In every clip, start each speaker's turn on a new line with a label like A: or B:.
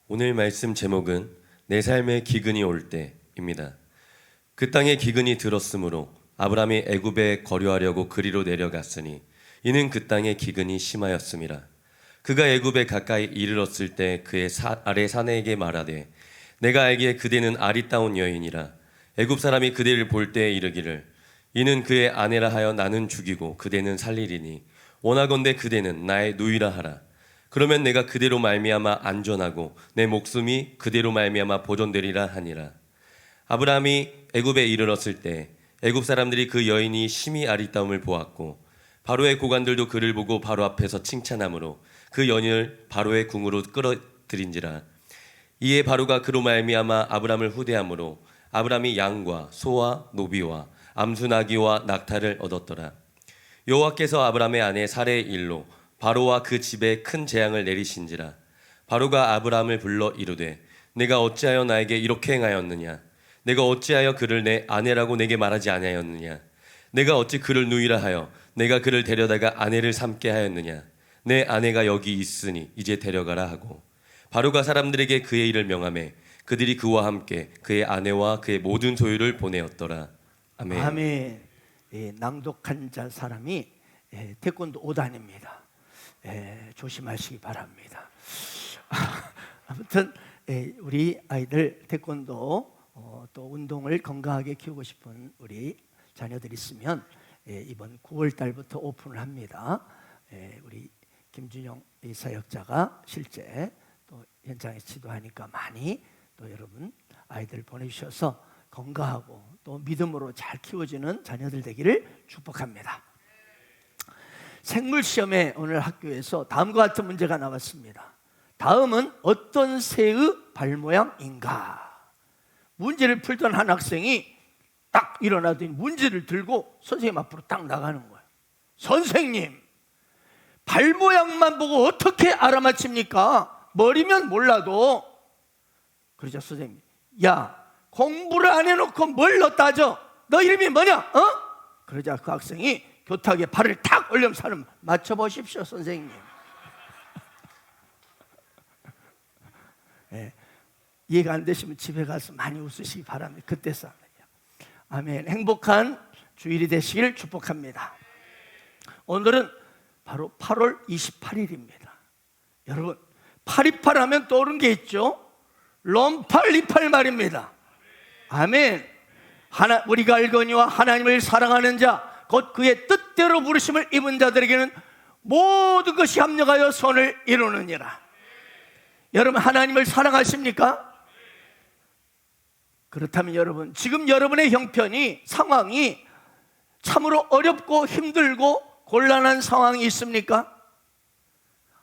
A: 오늘 말씀 제목은 내 삶에 기근이 올 때입니다. 그 땅에 기근이 들었으므로 아브라함이 애굽에 거류하려고 그리로 내려갔으니 이는 그 땅에 기근이 심하였음이라. 그가 애굽에 가까이 이르렀을 때 그의 아래 사내에게 말하되 내가 알기에 그대는 아리따운 여인이라. 애굽 사람이 그대를 볼 때에 이르기를 이는 그의 아내라 하여 나는 죽이고 그대는 살리리니 원하건대 그대는 나의 누이라 하라. 그러면 내가 그대로 말미암아 안전하고 내 목숨이 그대로 말미암아 보존되리라 하니라. 아브라함이 애굽에 이르렀을 때 애굽 사람들이 그 여인이 심히 아리따움을 보았고 바로의 고관들도 그를 보고 바로 앞에서 칭찬하므로 그 여인을 바로의 궁으로 끌어들인지라. 이에 바로가 그로 말미암아 아브라함을 후대함으로 아브라함이 양과 소와 노비와 암수 나귀와 낙타를 얻었더라. 여호와께서 아브라함의 아내 사레의 일로 바로와 그 집에 큰 재앙을 내리신지라. 바로가 아브라함을 불러 이르되 내가 어찌하여 나에게 이렇게 행하였느냐? 내가 어찌하여 그를 내 아내라고 내게 말하지 아니하였느냐? 내가 어찌 그를 누이라 하여 내가 그를 데려다가 아내를 삼게 하였느냐? 내 아내가 여기 있으니 이제 데려가라 하고 바로가 사람들에게 그의 일을 명하매 그들이 그와 함께 그의 아내와 그의 모든 소유를 보내었더라. 아멘.
B: 아멘. 낭독한 자 사람이 태권도 5단입니다. 조심하시기 바랍니다. 아무튼 우리 아이들 태권도 또 운동을 건강하게 키우고 싶은 우리 자녀들 있으면 이번 9월 달부터 오픈을 합니다. 우리 김준영 사역자가 실제 또 현장에서 지도하니까 많이 또 여러분 아이들 보내주셔서 건강하고 또 믿음으로 잘 키워지는 자녀들 되기를 축복합니다. 생물시험에 오늘 학교에서 다음과 같은 문제가 나왔습니다. 다음은 어떤 새의 발모양인가? 문제를 풀던 한 학생이 딱 일어나더니 문제를 들고 선생님 앞으로 딱 나가는 거예요. 선생님, 발모양만 보고 어떻게 알아맞힙니까? 머리면 몰라도. 그러자 선생님, 야, 공부를 안 해놓고 뭘 너 따져? 너 이름이 뭐냐? 그러자 그 학생이 교탁에 발을 탁 올려서 맞춰보십시오 선생님. 이해가 안 되시면 집에 가서 많이 웃으시기 바랍니다. 그때 싸움이요. 아멘. 행복한 주일이 되시길 축복합니다. 오늘은 바로 8월 28일입니다. 여러분 828 하면 떠오르는 게 있죠. 롬팔28 말입니다. 아멘. 우리가 알거니와 하나님을 사랑하는 자 곧 그의 뜻대로 부르심을 입은 자들에게는 모든 것이 합력하여 선을 이루느니라. 여러분 하나님을 사랑하십니까? 그렇다면 여러분 지금 여러분의 형편이 상황이 참으로 어렵고 힘들고 곤란한 상황이 있습니까?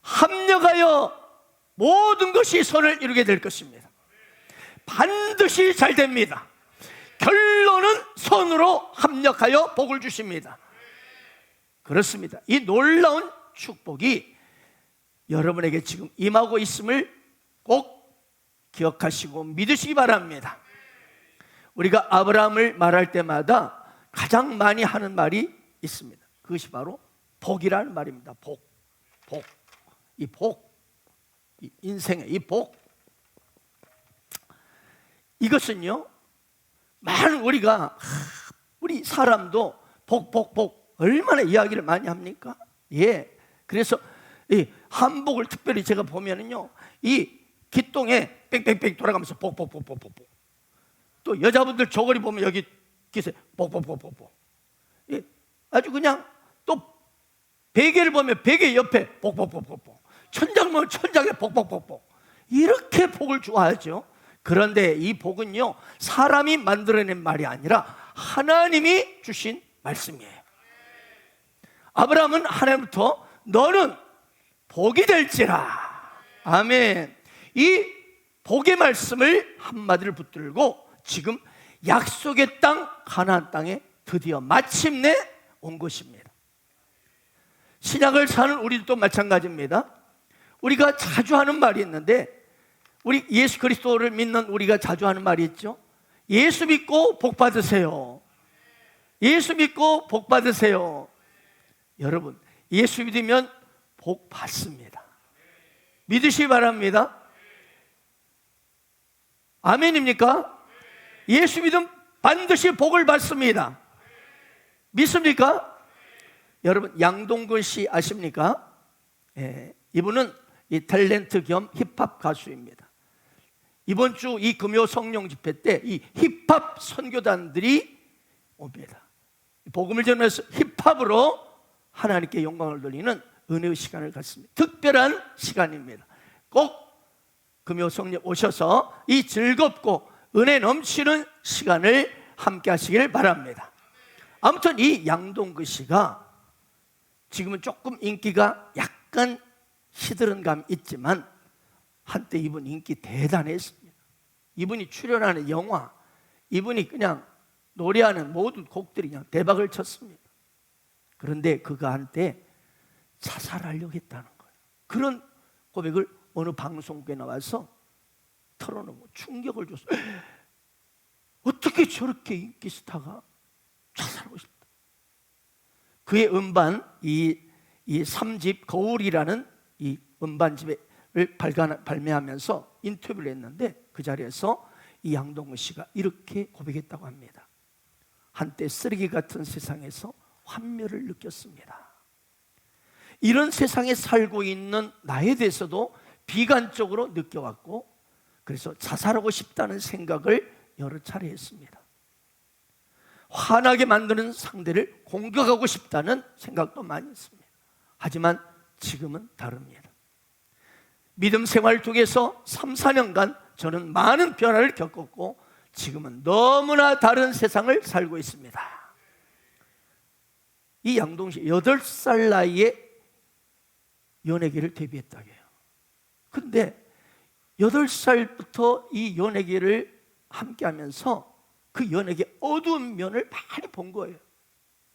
B: 합력하여 모든 것이 선을 이루게 될 것입니다. 반드시 잘 됩니다. 결론은 선으로 합력하여 복을 주십니다. 그렇습니다. 이 놀라운 축복이 여러분에게 지금 임하고 있음을 꼭 기억하시고 믿으시기 바랍니다. 우리가 아브라함을 말할 때마다 가장 많이 하는 말이 있습니다. 그것이 바로 복이라는 말입니다. 복. 이 복. 이 인생의 이 복. 이것은요, 많은 우리 사람도 복 얼마나 이야기를 많이 합니까? 그래서 이 한복을 특별히 제가 보면은요, 이 기똥에 뺑뺑뺑 돌아가면서 복. 또 여자분들 저고리 보면 여기 기세 복. 아주 그냥 또 베개를 보면 베개 옆에 복. 천장 보면 천장에 복. 이렇게 복을 좋아하죠. 그런데 이 복은요, 사람이 만들어낸 말이 아니라 하나님이 주신 말씀이에요. 아브라함은 하나님부터 너는 복이 될지라. 아멘. 이 복의 말씀을 한마디를 붙들고 지금 약속의 땅 가나안 땅에 드디어 마침내 온 것입니다. 신약을 사는 우리도 마찬가지입니다. 우리가 자주 하는 말이 있는데, 우리 예수 그리스도를 믿는 우리가 자주 하는 말이 있죠. 예수 믿고 복 받으세요. 예수 믿고 복 받으세요. 여러분 예수 믿으면 복 받습니다. 믿으시기 바랍니다. 아멘입니까? 예수 믿으면 반드시 복을 받습니다. 믿습니까? 여러분 양동근 씨 아십니까? 예, 이분은 이 탤런트 겸 힙합 가수입니다. 이번 주 이 금요 성령 집회 때 이 힙합 선교단들이 옵니다. 복음을 전해서 힙합으로 하나님께 영광을 돌리는 은혜의 시간을 갖습니다. 특별한 시간입니다. 꼭 금요 성령 오셔서 이 즐겁고 은혜 넘치는 시간을 함께 하시길 바랍니다. 아무튼 이 양동근 씨가 지금은 조금 인기가 약간 시들은 감이 있지만 한때 이분 인기 대단했습니다. 이분이 출연하는 영화, 이분이 그냥 노래하는 모든 곡들이 그냥 대박을 쳤습니다. 그런데 그가 한때 자살하려고 했다는 거예요. 그런 고백을 어느 방송국에 나와서 털어놓고 충격을 줬어요. 어떻게 저렇게 인기 스타가 자살하고 싶다. 그의 음반 이 3집 거울이라는 이 음반집을 발매하면서 인터뷰를 했는데 그 자리에서 이 양동근 씨가 이렇게 고백했다고 합니다. 한때 쓰레기 같은 세상에서 환멸을 느꼈습니다. 이런 세상에 살고 있는 나에 대해서도 비관적으로 느껴왔고 그래서 자살하고 싶다는 생각을 여러 차례 했습니다. 화나게 만드는 상대를 공격하고 싶다는 생각도 많이 했습니다. 하지만 지금은 다릅니다. 믿음 생활 통해서 3, 4년간 저는 많은 변화를 겪었고 지금은 너무나 다른 세상을 살고 있습니다. 이 양동근 씨 8살 나이에 연예계를 데뷔했다고 해요. 근데 8살부터 이 연예계를 함께하면서 그 연예계 어두운 면을 많이 본 거예요.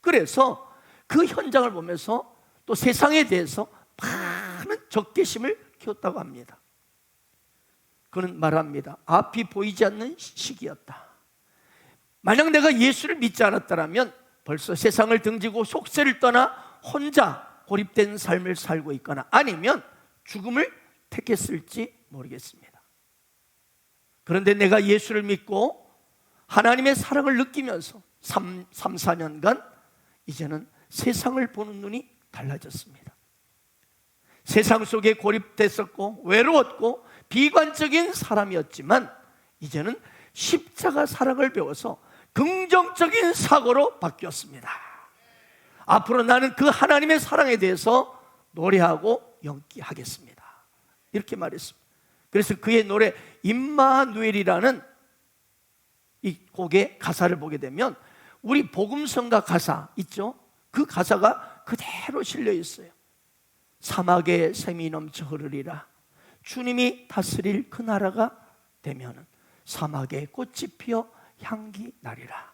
B: 그래서 그 현장을 보면서 또 세상에 대해서 많은 적개심을 키웠다고 합니다. 그는 말합니다. 앞이 보이지 않는 시기였다. 만약 내가 예수를 믿지 않았다면 벌써 세상을 등지고 속세를 떠나 혼자 고립된 삶을 살고 있거나 아니면 죽음을 택했을지 모르겠습니다. 그런데 내가 예수를 믿고 하나님의 사랑을 느끼면서 3, 4년간 이제는 세상을 보는 눈이 달라졌습니다. 세상 속에 고립됐었고 외로웠고 비관적인 사람이었지만 이제는 십자가 사랑을 배워서 긍정적인 사고로 바뀌었습니다. 앞으로 나는 그 하나님의 사랑에 대해서 노래하고 연기하겠습니다. 이렇게 말했습니다. 그래서 그의 노래 임마누엘이라는 이 곡의 가사를 보게 되면 우리 복음성가 가사 있죠? 그 가사가 그대로 실려 있어요. 사막에 샘이 넘쳐 흐르리라. 주님이 다스릴 그 나라가 되면은 사막에 꽃이 피어 향기 나리라.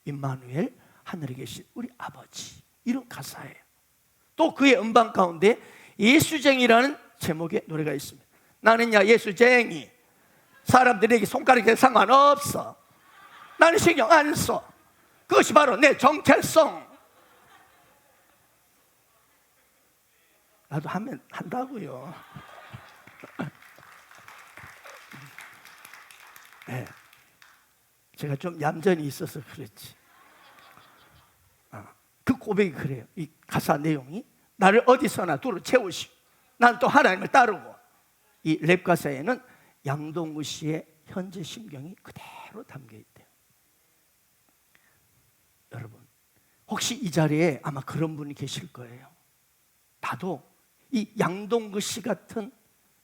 B: 임마누엘, 하늘에 계신 우리 아버지. 이런 가사예요. 또 그의 음반 가운데 예수쟁이라는 제목의 노래가 있습니다. 나는야 예수쟁이. 사람들에게 손가락에 상관없어. 나는 신경 안 써. 그것이 바로 내 정체성. 나도 하면 한다고요. 네. 제가 좀 얌전히 있어서 그렇지. 그 고백이 그래요. 이 가사 내용이 나를 어디서나 두루 채우시고 난 또 하나님을 따르고. 이 랩 가사에는 양동근 씨의 현재 심경이 그대로 담겨 있대요. 여러분, 혹시 이 자리에 아마 그런 분이 계실 거예요. 나도 이 양동근 씨 같은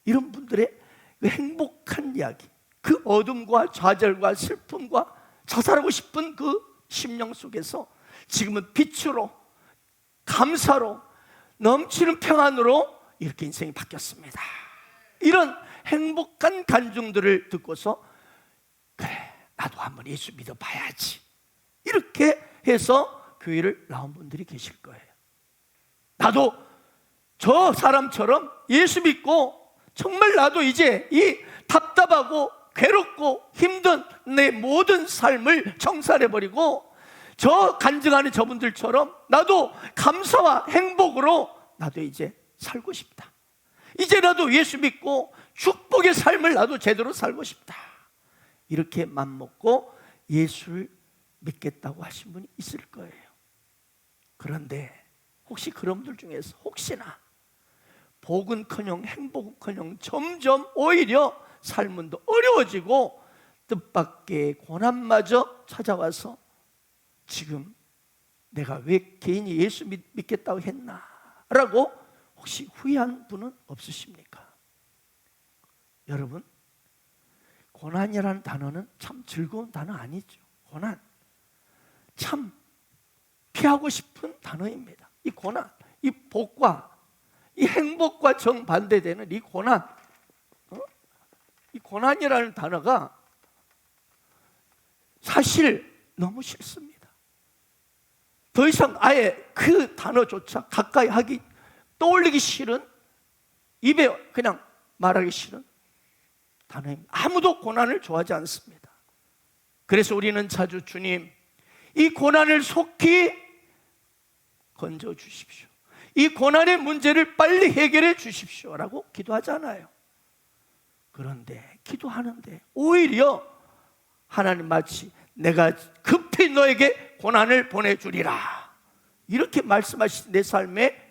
B: 이런 분들의 그 행복한 이야기, 그 어둠과 좌절과 슬픔과 자살하고 싶은 그 심령 속에서 지금은 빛으로, 감사로, 넘치는 평안으로 이렇게 인생이 바뀌었습니다. 이런 행복한 간증들을 듣고서 그래, 나도 한번 예수 믿어봐야지. 이렇게 해서 교회를 나온 분들이 계실 거예요. 나도 저 사람처럼 예수 믿고 정말 나도 이제 이 답답하고 괴롭고 힘든 내 모든 삶을 청산해버리고 저 간증하는 저분들처럼 나도 감사와 행복으로 나도 이제 살고 싶다. 이제 나도 예수 믿고 축복의 삶을 나도 제대로 살고 싶다. 이렇게 맘먹고 예수를 믿겠다고 하신 분이 있을 거예요. 그런데 혹시 그런 분들 중에서 혹시나 복은커녕 행복은커녕 점점 오히려 삶은 더 어려워지고 뜻밖의 고난마저 찾아와서 지금 내가 왜 괜히 예수 믿겠다고 했나 라고 혹시 후회한 분은 없으십니까? 여러분, 고난이라는 단어는 참 즐거운 단어 아니죠. 고난 참 피하고 싶은 단어입니다. 이 고난, 이 복과 이 행복과 정반대되는 이 고난, 이 고난이라는 단어가 사실 너무 싫습니다. 더 이상 아예 그 단어조차 가까이 하기, 떠올리기 싫은, 입에 그냥 말하기 싫은 단어입니다. 아무도 고난을 좋아하지 않습니다. 그래서 우리는 자주 주님, 이 고난을 속히 건져 주십시오. 이 고난의 문제를 빨리 해결해 주십시오 라고 기도하잖아요. 그런데 기도하는데 오히려 하나님 마치 내가 급히 너에게 고난을 보내주리라 이렇게 말씀하신 내 삶에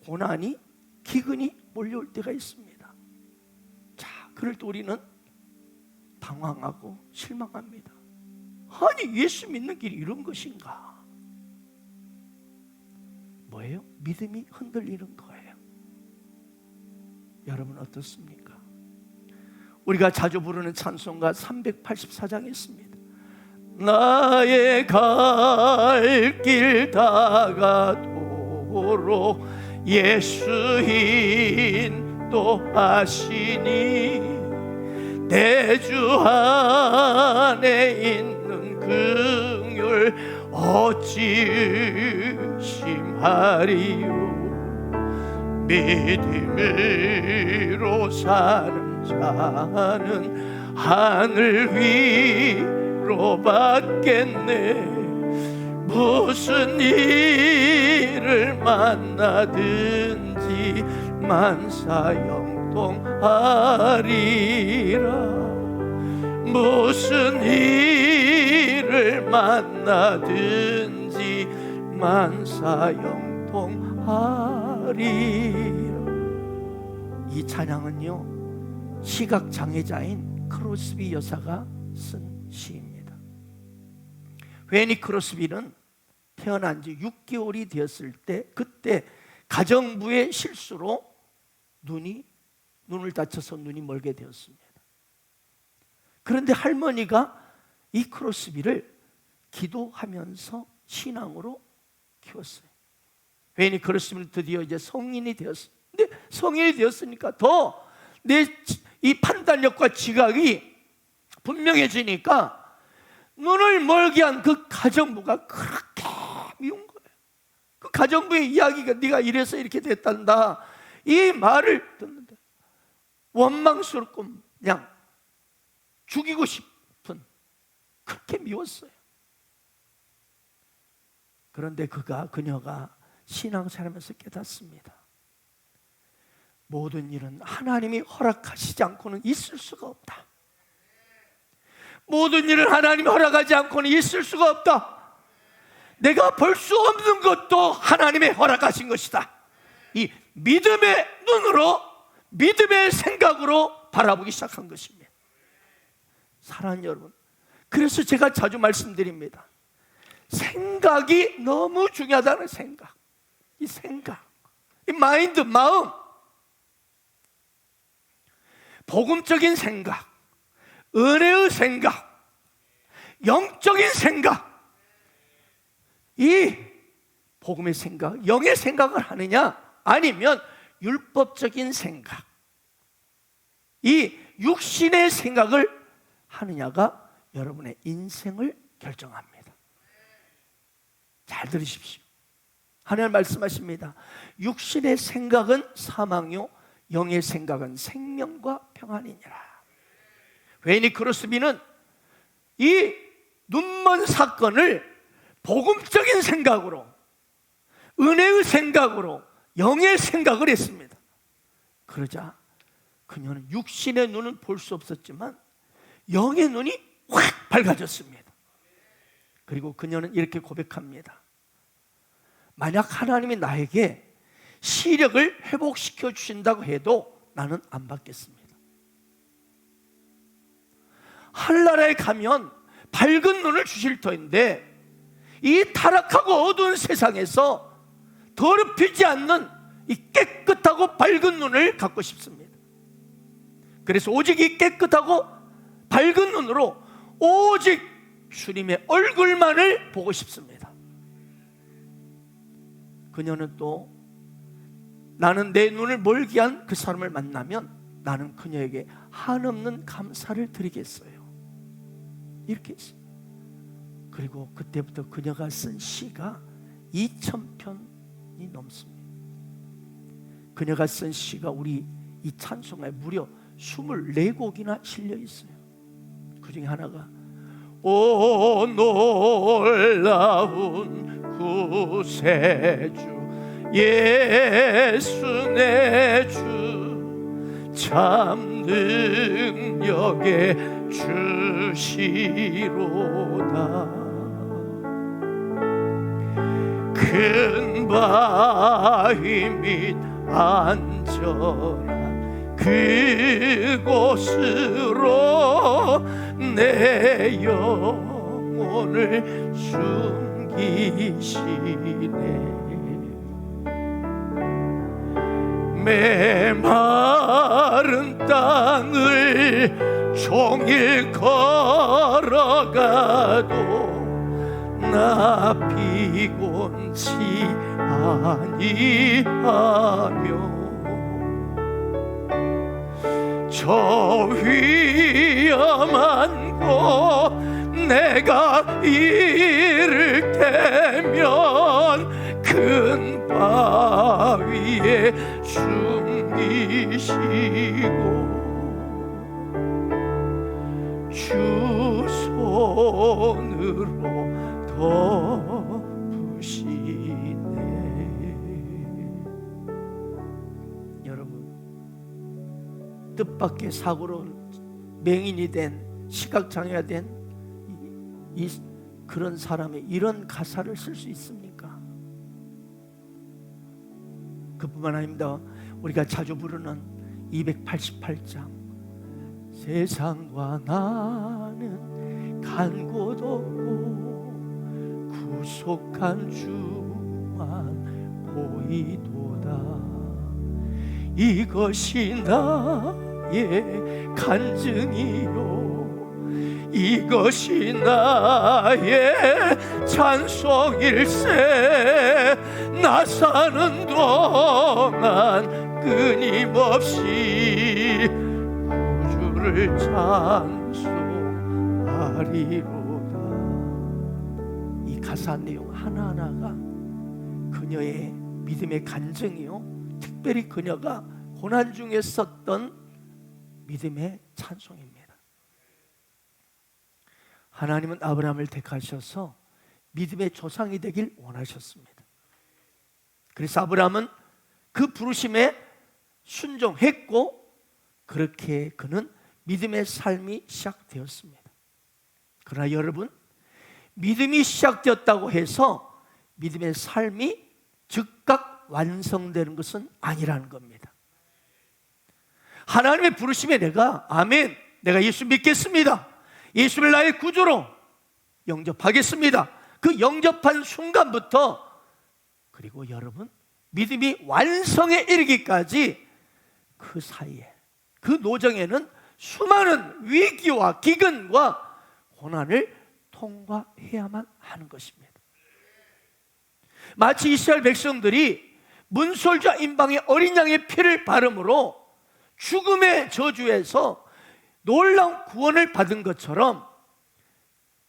B: 고난이, 기근이 몰려올 때가 있습니다. 자, 그럴 때 우리는 당황하고 실망합니다. 아니, 예수 믿는 길이 이런 것인가? 뭐예요? 믿음이 흔들리는 거예요. 여러분 어떻습니까? 우리가 자주 부르는 찬송가 384장에 있습니다. 나의 갈 길 다가도록 예수 인도하시니 대주 안에 있는 긍휼 어찌 의심하리요. 믿음으로 사는 자는 하늘 위로 받겠네. 무슨 일을 만나든지 만사형통하리라. 무슨 일을 만나든지 만사형통하리라. 이 찬양은요, 시각장애자인 크로스비 여사가 쓴 시입니다. 웨니 크로스비는 태어난 지 6개월이 되었을 때, 그때 가정부의 실수로 눈을 다쳐서 눈이 멀게 되었습니다. 그런데 할머니가 이 크로스비를 기도하면서 신앙으로 키웠어요. 웨니 크로스비는 드디어 이제 성인이 되었어요. 근데 성인이 되었으니까 더 내 이 판단력과 지각이 분명해지니까 눈을 멀게 한 그 가정부가 그렇게 미운 거예요. 그 가정부의 이야기가 네가 이래서 이렇게 됐단다, 이 말을 듣는데 원망스럽고 그냥 죽이고 싶은, 그렇게 미웠어요. 그런데 그녀가 신앙생활하면서 깨닫습니다. 모든 일은 하나님이 허락하시지 않고는 있을 수가 없다. 모든 일은 하나님이 허락하지 않고는 있을 수가 없다. 내가 볼 수 없는 것도 하나님의 허락하신 것이다. 이 믿음의 눈으로, 믿음의 생각으로 바라보기 시작한 것입니다. 사랑하는 여러분, 그래서 제가 자주 말씀드립니다. 생각이 너무 중요하다는 생각. 이 생각, 이 마인드, 마음, 복음적인 생각, 은혜의 생각, 영적인 생각, 이 복음의 생각, 영의 생각을 하느냐, 아니면 율법적인 생각, 이 육신의 생각을 하느냐가 여러분의 인생을 결정합니다. 잘 들으십시오. 하나님 말씀하십니다. 육신의 생각은 사망이요, 영의 생각은 생명과 평안이니라. 웨니 크로스비는 이 눈먼 사건을 복음적인 생각으로, 은혜의 생각으로, 영의 생각을 했습니다. 그러자 그녀는 육신의 눈은 볼 수 없었지만 영의 눈이 확 밝아졌습니다. 그리고 그녀는 이렇게 고백합니다. 만약 하나님이 나에게 시력을 회복시켜 주신다고 해도 나는 안 받겠습니다. 하늘나라에 가면 밝은 눈을 주실 터인데 이 타락하고 어두운 세상에서 더럽히지 않는 이 깨끗하고 밝은 눈을 갖고 싶습니다. 그래서 오직 이 깨끗하고 밝은 눈으로 오직 주님의 얼굴만을 보고 싶습니다. 그녀는 또 나는 내 눈을 멀게 한 그 사람을 만나면 나는 그녀에게 한없는 감사를 드리겠어요. 이렇게 했어요. 그리고 그때부터 그녀가 쓴 시가 2000편이 넘습니다. 그녀가 쓴 시가 우리 이 찬송가에 무려 24곡이나 실려 있어요. 그 중에 하나가 오 놀라운 구세주 예수 내 주 참 능력의 주시로다 큰 바위 및 안전한 그곳으로 내 영혼을 숨기시네 메마른 땅을 종일 걸어가도 나 피곤치 아니하며 저 위험한 곳 내가 이를 때면 큰 바위에 숨기시고 주 손으로 덮으시네. 여러분, 뜻밖의 사고로 맹인이 된 시각장애가 된 그런 사람이 이런 가사를 쓸 수 있습니까? 그뿐만 아닙니다. 우리가 자주 부르는 288장 세상과 나는 간 곳 없고 구속한 주만 보이도다 이것이 나의 간증이요 이것이 나의 찬송일세 나 사는 동안 끊임없이 구주를 찬송하리로다. 이 가사 내용 하나하나가 그녀의 믿음의 간증이요 특별히 그녀가 고난 중에 썼던 믿음의 찬송입니다. 하나님은 아브라함을 택하셔서 믿음의 조상이 되길 원하셨습니다. 그래서 아브라함은 그 부르심에 순종했고 그렇게 그는 믿음의 삶이 시작되었습니다. 그러나 여러분, 믿음이 시작되었다고 해서 믿음의 삶이 즉각 완성되는 것은 아니라는 겁니다. 하나님의 부르심에 내가 아멘, 내가 예수 믿겠습니다, 예수를 나의 구주로 영접하겠습니다, 그 영접한 순간부터 그리고 여러분 믿음이 완성에 이르기까지 그 사이에 그 노정에는 수많은 위기와 기근과 고난을 통과해야만 하는 것입니다. 마치 이스라엘 백성들이 문설주와 임방의 어린 양의 피를 바름으로 죽음의 저주에서 놀라운 구원을 받은 것처럼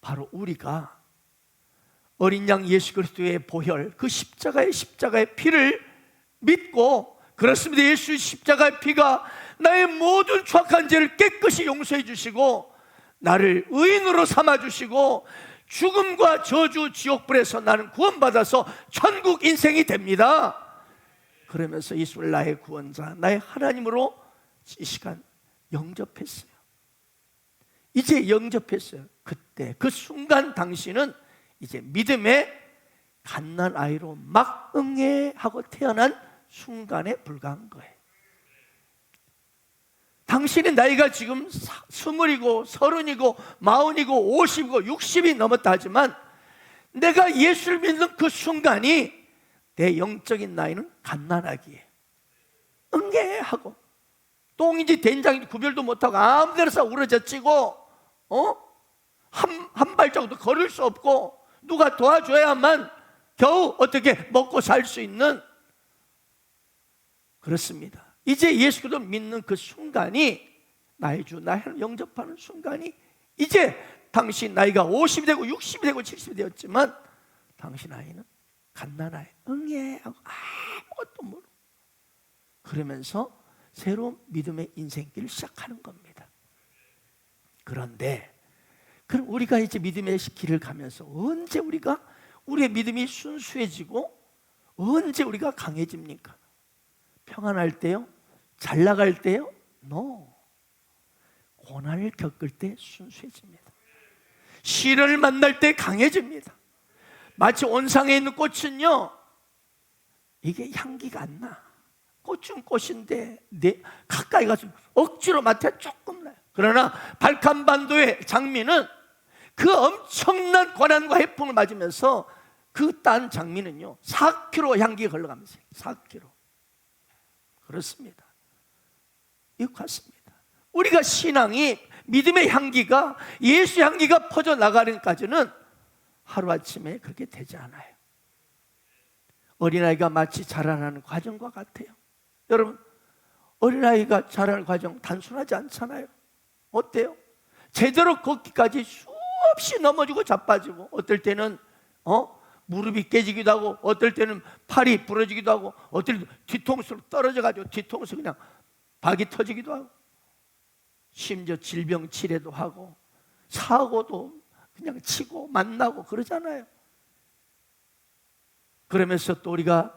B: 바로 우리가 어린 양 예수 그리스도의 보혈 그 십자가의 피를 믿고 그렇습니다. 예수 십자가의 피가 나의 모든 추악한 죄를 깨끗이 용서해 주시고 나를 의인으로 삼아 주시고 죽음과 저주 지옥불에서 나는 구원받아서 천국 인생이 됩니다. 그러면서 예수를 나의 구원자 나의 하나님으로 이 시간 영접했어요. 이제 영접했어요. 그때 그 순간 당신은 이제 믿음의 갓난아이로 막 응애하고 태어난 순간에 불과한 거예요. 당신의 나이가 지금 20이고 30이고 40이고 50이고 60이 넘었다 하지만 내가 예수를 믿는 그 순간이 내 영적인 나이는 갓난아기예요. 응애하고 똥인지 된장인지 구별도 못하고 아무 데나 서 우러젖히고 한 발자국도 걸을 수 없고 누가 도와줘야만 겨우 어떻게 먹고 살 수 있는, 그렇습니다. 이제 예수 그리스도를 믿는 그 순간이, 나의 주 나의 하나님 영접하는 순간이, 이제 당신 나이가 50이 되고 60이 되고 70이 되었지만 당신 아이는 갓난아이, 응애하고 아무것도 모르고 그러면서 새로운 믿음의 인생길을 시작하는 겁니다. 그런데 그럼 우리가 이제 믿음의 길을 가면서 언제 우리의 믿음이 순수해지고 언제 우리가 강해집니까? 평안할 때요? 잘 나갈 때요? No. 고난을 겪을 때 순수해집니다. 시련을 만날 때 강해집니다. 마치 온상에 있는 꽃은요, 이게 향기가 안 나. 꽃은 꽃인데 가까이 가서 억지로 맡아 조금 나요. 그러나 발칸반도의 장미는 그 엄청난 고난과 해풍을 맞으면서 그 딴 장미는요 4km 향기가 걸러가면서 4km. 그렇습니다. 이거 같습니다. 우리가 신앙이, 믿음의 향기가, 예수 향기가 퍼져나가는 까지는 하루아침에 그렇게 되지 않아요. 어린아이가 마치 자라나는 과정과 같아요. 여러분, 어린아이가 자라는 과정 단순하지 않잖아요. 어때요? 제대로 걷기까지 수없이 넘어지고 자빠지고, 어떨 때는 무릎이 깨지기도 하고, 어떨 때는 팔이 부러지기도 하고, 어떨 때는 뒤통수로 떨어져가지고 뒤통수 그냥 박이 터지기도 하고, 심지어 질병 치레도 하고 사고도 그냥 치고 만나고 그러잖아요. 그러면서 또 우리가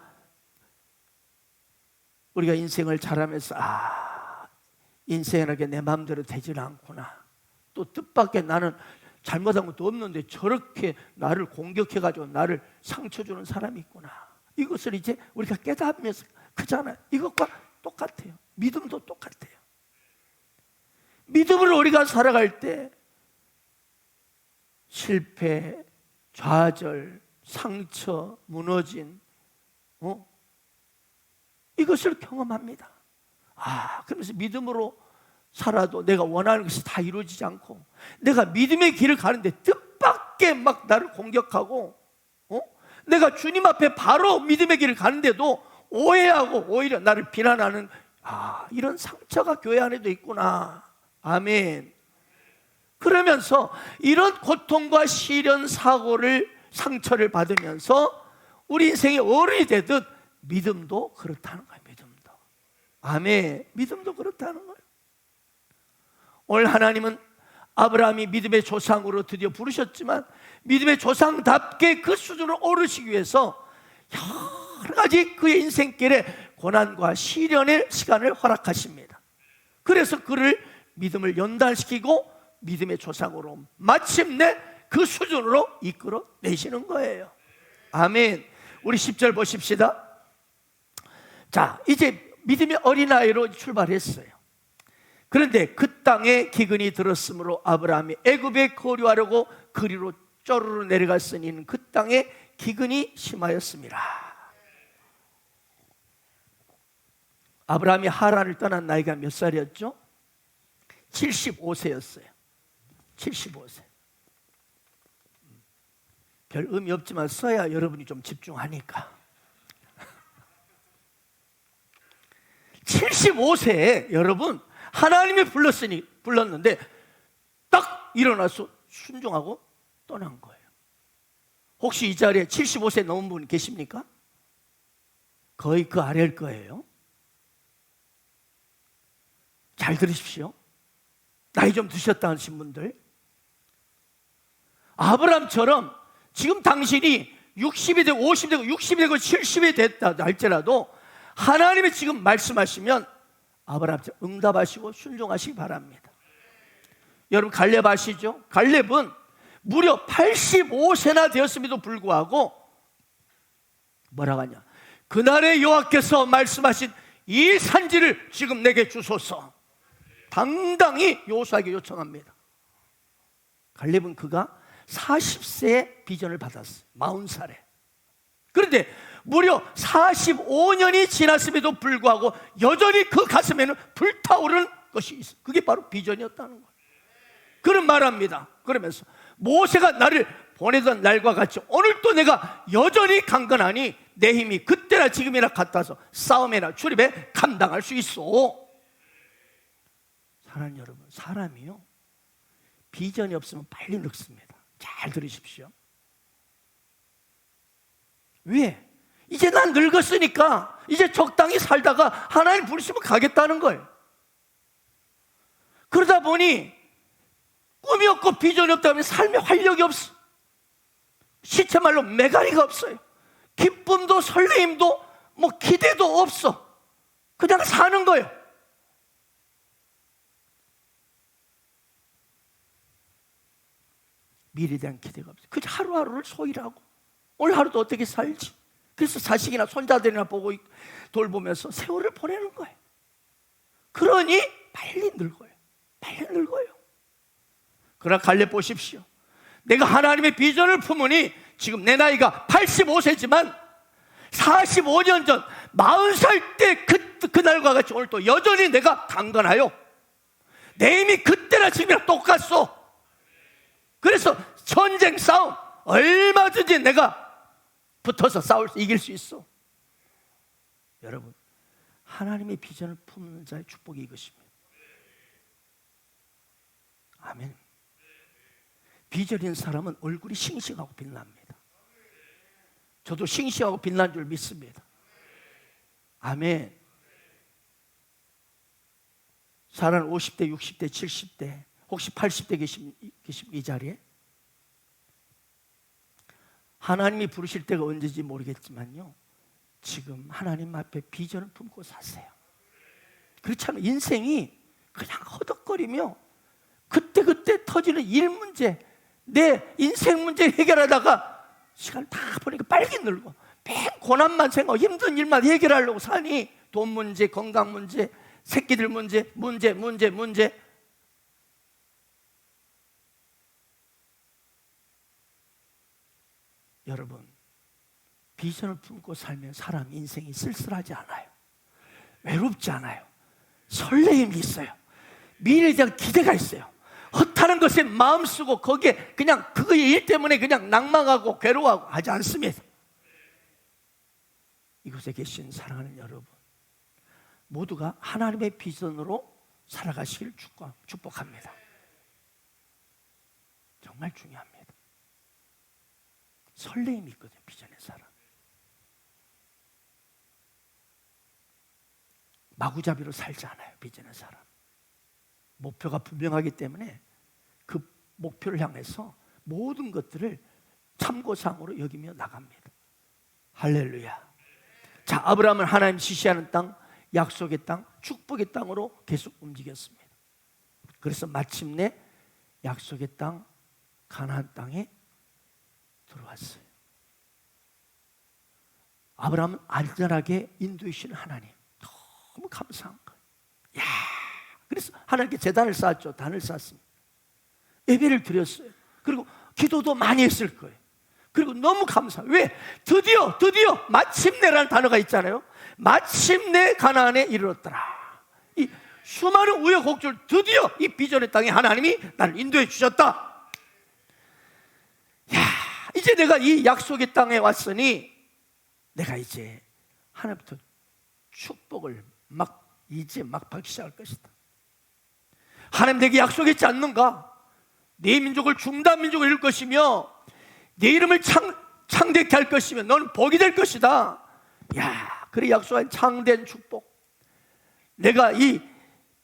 B: 인생을 자라면서 인생이라게 내 마음대로 되지는 않구나. 또 뜻밖의 나는 잘못한 것도 없는데 저렇게 나를 공격해가지고 나를 상처 주는 사람이 있구나. 이것을 이제 우리가 깨닫으면서 크잖아요. 이것과 똑같아요. 믿음도 똑같아요. 믿음으로 우리가 살아갈 때 실패, 좌절, 상처, 무너진 이것을 경험합니다. 그러면서 믿음으로 살아도 내가 원하는 것이 다 이루어지지 않고, 내가 믿음의 길을 가는데 뜻밖의 막 나를 공격하고, 내가 주님 앞에 바로 믿음의 길을 가는데도 오해하고 오히려 나를 비난하는 이런 상처가 교회 안에도 있구나. 아멘. 그러면서 이런 고통과 시련, 상처를 받으면서 우리 인생의 어른이 되듯 믿음도 그렇다는 거예요. 믿음도. 아멘. 믿음도 그렇다는 거예요. 오늘 하나님은 아브라함이 믿음의 조상으로 드디어 부르셨지만 믿음의 조상답게 그 수준으로 오르시기 위해서 여러 가지 그의 인생길에 고난과 시련의 시간을 허락하십니다. 그래서 그를 믿음을 연단시키고 믿음의 조상으로 마침내 그 수준으로 이끌어 내시는 거예요. 아멘. 우리 10절 보십시다. 자, 이제 믿음의 어린아이로 출발했어요. 그런데 그 땅에 기근이 들었으므로 아브라함이 애굽에 거류하려고 그리로 쪼르르 내려갔으니 그 땅에 기근이 심하였습니다. 아브라함이 하란을 떠난 나이가 몇 살이었죠? 75세였어요. 75세. 별 의미 없지만 써야 여러분이 좀 집중하니까. 75세에 여러분 하나님이 불렀는데 딱 일어나서 순종하고 떠난 거예요. 혹시 이 자리에 75세 넘은 분 계십니까? 거의 그 아래일 거예요. 잘 들으십시오. 나이 좀 드셨다 하신 분들, 아브라함처럼 지금 당신이 60이 되고 50이 되고 60이 되고 70이 됐다 할지라도 하나님이 지금 말씀하시면 아브라함처럼 응답하시고 순종하시기 바랍니다. 여러분 갈렙 아시죠? 갈렙은 무려 85세나 되었음에도 불구하고 뭐라고 하냐, 그날의 여호와께서 말씀하신 이 산지를 지금 내게 주소서, 당당히 여호수아에게 요청합니다. 갈렙은 그가 40세에 비전을 받았어요. 40살에. 그런데 무려 45년이 지났음에도 불구하고 여전히 그 가슴에는 불타오르는 것이 있어요. 그게 바로 비전이었다는 거예요. 그런 말합니다. 그러면서 모세가 나를 보내던 날과 같이 오늘도 내가 여전히 강건하니 내 힘이 그때나 지금이나 같아서 싸움이나 출입에 감당할 수 있어. 사랑하는 여러분, 사람이요, 비전이 없으면 빨리 늙습니다. 잘 들으십시오. 왜? 이제 난 늙었으니까 이제 적당히 살다가 하나님 부르시면 가겠다는 거예요. 그러다 보니 꿈이 없고 비전이 없다 보면 삶에 활력이 없어. 시체말로 메가리가 없어요. 기쁨도 설레임도 뭐 기대도 없어. 그냥 사는 거예요. 미래에 대한 기대가 없어요. 그냥 하루하루를 소일하고 오늘 하루도 어떻게 살지. 그래서 자식이나 손자들이나 보고 돌보면서 세월을 보내는 거예요. 그러니 빨리 늙어요. 빨리 늙어요. 그러나 갈렙 보십시오. 내가 하나님의 비전을 품으니 지금 내 나이가 85세지만 45년 전 40살 때 그날과 같이 오늘도 여전히 내가 강건하여 내 힘이 그때나 지금이나 똑같소. 그래서 전쟁 싸움 얼마든지 내가 붙어서 이길 수 있어. 여러분, 하나님의 비전을 품는 자의 축복이 이것입니다. 아멘. 비전 있는 사람은 얼굴이 싱싱하고 빛납니다. 저도 싱싱하고 빛난 줄 믿습니다. 아멘. 사람 50대, 60대, 70대, 혹시 80대 계신 이 자리에 하나님이 부르실 때가 언제인지 모르겠지만요, 지금 하나님 앞에 비전을 품고 사세요. 그렇지 않으면 인생이 그냥 허덕거리며 그때그때 터지는 일 문제, 내 인생 문제 해결하다가 시간 다 보니까 빨리 늙어. 맨 고난만 생각하고 힘든 일만 해결하려고 사니 돈 문제, 건강 문제, 새끼들 문제. 여러분, 비전을 품고 살면 사람 인생이 쓸쓸하지 않아요. 외롭지 않아요. 설레임이 있어요. 미래에 대한 기대가 있어요. 허탄한 것에 마음 쓰고 거기에 그냥 그의 일 때문에 그냥 낭망하고 괴로워하고 하지 않습니다. 이곳에 계신 사랑하는 여러분, 모두가 하나님의 비전으로 살아가시기를 축복합니다. 정말 중요합니다. 설레임이 있거든요, 비전의 사람. 마구잡이로 살지 않아요, 비전의 사람. 목표가 분명하기 때문에 그 목표를 향해서 모든 것들을 참고사항으로 여기며 나갑니다. 할렐루야. 자, 아브라함은 하나님 지시하는 땅, 약속의 땅, 축복의 땅으로 계속 움직였습니다. 그래서 마침내 약속의 땅, 가나안 땅에 들어왔어요. 아브라함은 안전하게 인도해 주시는 하나님, 너무 감사한 거예요. 야, 그래서 하나님께 제단을 쌓았죠. 단을 쌓았습니다. 예배를 드렸어요. 그리고 기도도 많이 했을 거예요. 그리고 너무 감사해요. 왜? 드디어 마침내라는 단어가 있잖아요. 마침내 가나안에 이르렀더라. 이 수많은 우여곡절, 드디어 이 비전의 땅에 하나님이 나를 인도해 주셨다. 야, 이제 내가 이 약속의 땅에 왔으니 내가 이제 하나님부터 축복을 이제 막 받기 시작할 것이다. 하나님 내게 약속했지 않는가? 네 민족을 중단 민족을 이룰 것이며 네 이름을 창대케 할 것이며 너는 복이 될 것이다. 야, 그래 약속한 창대한 축복, 내가 이